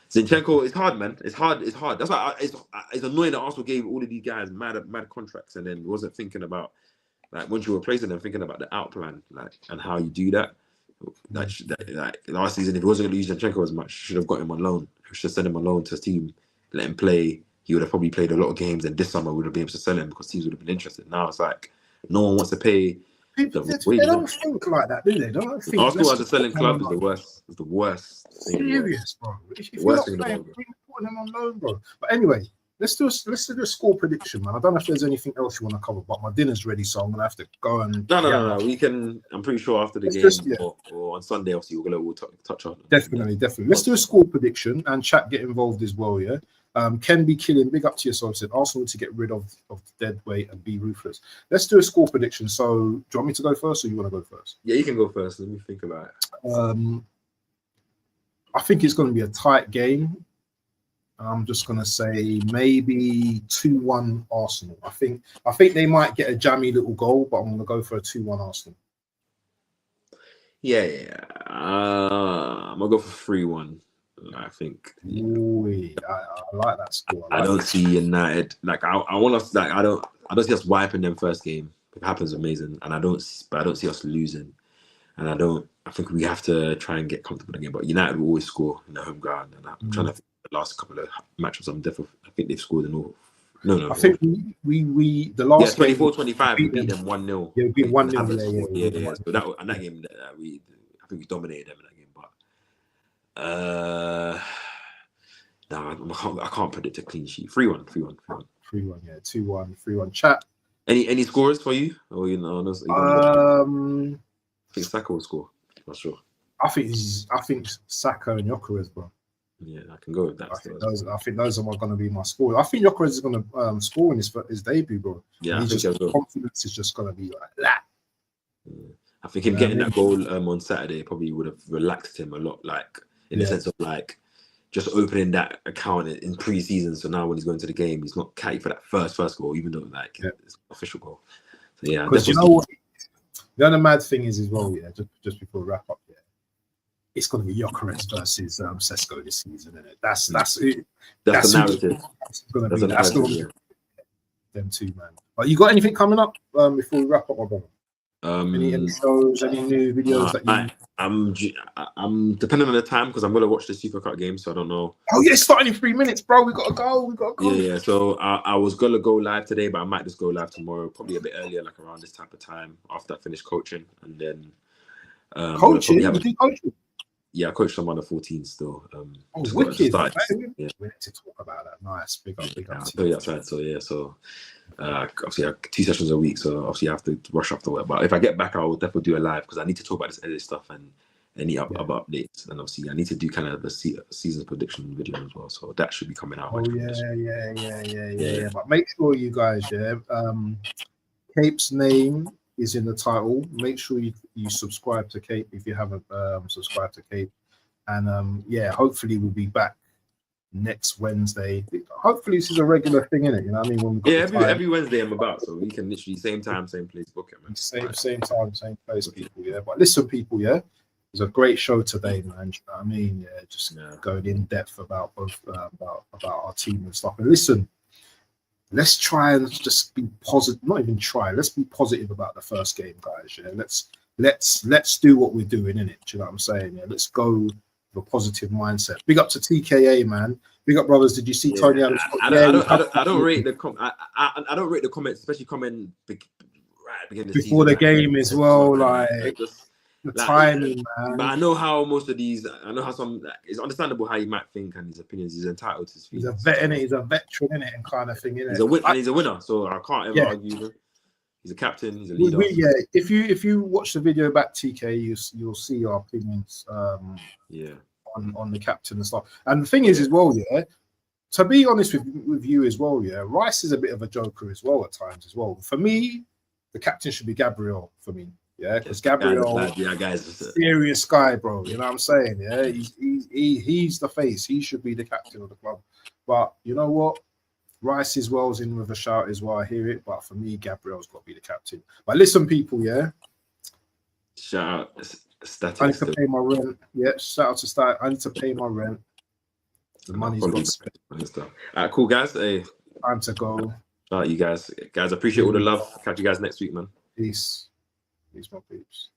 Zinchenko, it's hard, man. It's hard. That's why it's annoying that Arsenal gave all of these guys mad contracts and then wasn't thinking about like once you were replacing them, thinking about the out plan, like and how you do that. Like last season, if he wasn't going to use Zinchenko as much, should have got him on loan. Should send him on loan to his team, let him play. He would have probably played a lot of games, and this summer we would have been able to sell him because teams would have been interested. Now it's like no one wants to pay. They don't think like that, do they? Arsenal as a selling club is the worst. It's the worst. Serious, bro. If you're not playing, putting them on loan, bro. But anyway, let's do a score prediction, man. I don't know if there's anything else you want to cover, but my dinner's ready, so I'm gonna have to go and. No. We can. I'm pretty sure after the game or on Sunday, obviously we'll touch on. Definitely. Let's do a score prediction and chat get involved as well. Yeah. Ken be killing. Big up to yourself. Said Arsenal to get rid of dead weight and be ruthless. Let's do a score prediction. So, do you want me to go first, or you want to go first? Yeah, you can go first. Let me think about it. I think it's going to be a tight game. I'm just going to say maybe 2-1 Arsenal. I think they might get a jammy little goal, but I'm going to go for a 2-1 Arsenal. Yeah. I'm going to go for 3-1. I think. I like that score. I don't see United like I want us like I don't see us wiping them first game. If it happens, amazing. And I don't see us losing. And I think we have to try and get comfortable again. But United will always score in the home ground. And I'm trying to think the last couple of matches. I think they've scored in all. No. I think we the last 24-25 we beat them 1-0. Yeah, we beat 1-0. Yeah. So that game I think we dominated them in that game. But I can't predict a clean sheet. 3-1. 3-1. Yeah, 2-1, 3-1. Chat. Any scores for you? Or I think Saka will score. Not sure. I think Saka and Gyökeres, bro. Yeah, I can go with that. I think those are going to be my scores. I think Gyökeres is going to score in his debut, bro. Yeah, confidence is just going to be like that. Yeah. I think him getting that goal on Saturday probably would have relaxed him a lot, like in the sense of like just opening that account in pre-season. So now when he's going to the game, he's not catty for that first goal, even though like it's an official goal. So yeah, because you know what? The other mad thing is as well, just before we wrap up, it's going to be Gyökeres versus Sesko this season, isn't it? That's the narrative. That's going to be them two, man. But you got anything coming up before we wrap up, my brother? Any shows, any new videos that you? I'm depending on the time because I'm gonna watch the Super Cup game, so I don't know. Oh yeah, it's starting in 3 minutes, bro. We gotta go. Yeah. So I was gonna go live today, but I might just go live tomorrow, probably a bit earlier, like around this type of time after I finish coaching, and then coaching. You do coaching? Yeah, I coach some under 14 still. Wicked. We need to talk about that. Nice, big up. I'll tell you outside. So yeah, obviously I have 2 sessions a week, so obviously I have to rush after work. But if I get back, I will definitely do a live because I need to talk about this edit stuff and any other updates. And obviously I need to do kind of the season prediction video as well. So that should be coming out. Yeah. But make sure you guys, Cape's name is in the title. Make sure you subscribe to Cape if you haven't subscribed to Cape. And hopefully we'll be back next Wednesday. Hopefully this is a regular thing, in it. You know what I mean? When we every Wednesday I'm about, so we can literally same time, same place, book it, man. Same time, same place, people. Yeah, but listen, people. Yeah, it was a great show today, man. You know what I mean? Yeah, just going in depth about both about our team and stuff. And listen, let's try and just be positive. Not even try. Let's be positive about the first game, guys. Yeah, let's do what we're doing, in it. Do you know what I'm saying? Yeah, let's go. A positive mindset. Big up to TKA, man. Big up, brothers. Did you see Tony Adams? I don't rate the I don't rate the comments, especially comment before the game as well. Like the timing, man. But I know how most of these. I know how some. It's understandable how he might think and his opinions. He's entitled to his feelings. He's a veteran, in it, and kind of thing, in it. He's a winner, so I can't ever argue with him. He's a captain. He's a leader. If you watch the video back, TK, you'll see our opinions. On the captain and stuff. And the thing is, as well, to be honest with you as well, Rice is a bit of a joker as well at times as well. For me, the captain should be Gabriel. For me, because Gabriel, guys, serious guy, bro. You know what I'm saying? Yeah, he's the face. He should be the captain of the club. But you know what? Rice as well is in with a shout as well. I hear it, but for me, Gabriel's got to be the captain. But listen, people, shout out Static. I need to pay my rent. Yeah, shout out to Static. I need to pay my rent. The money's got spent. All right, cool, guys. Hey, time to go. All right, you guys. Guys, appreciate all the love. Catch you guys next week, man. Peace, my peeps.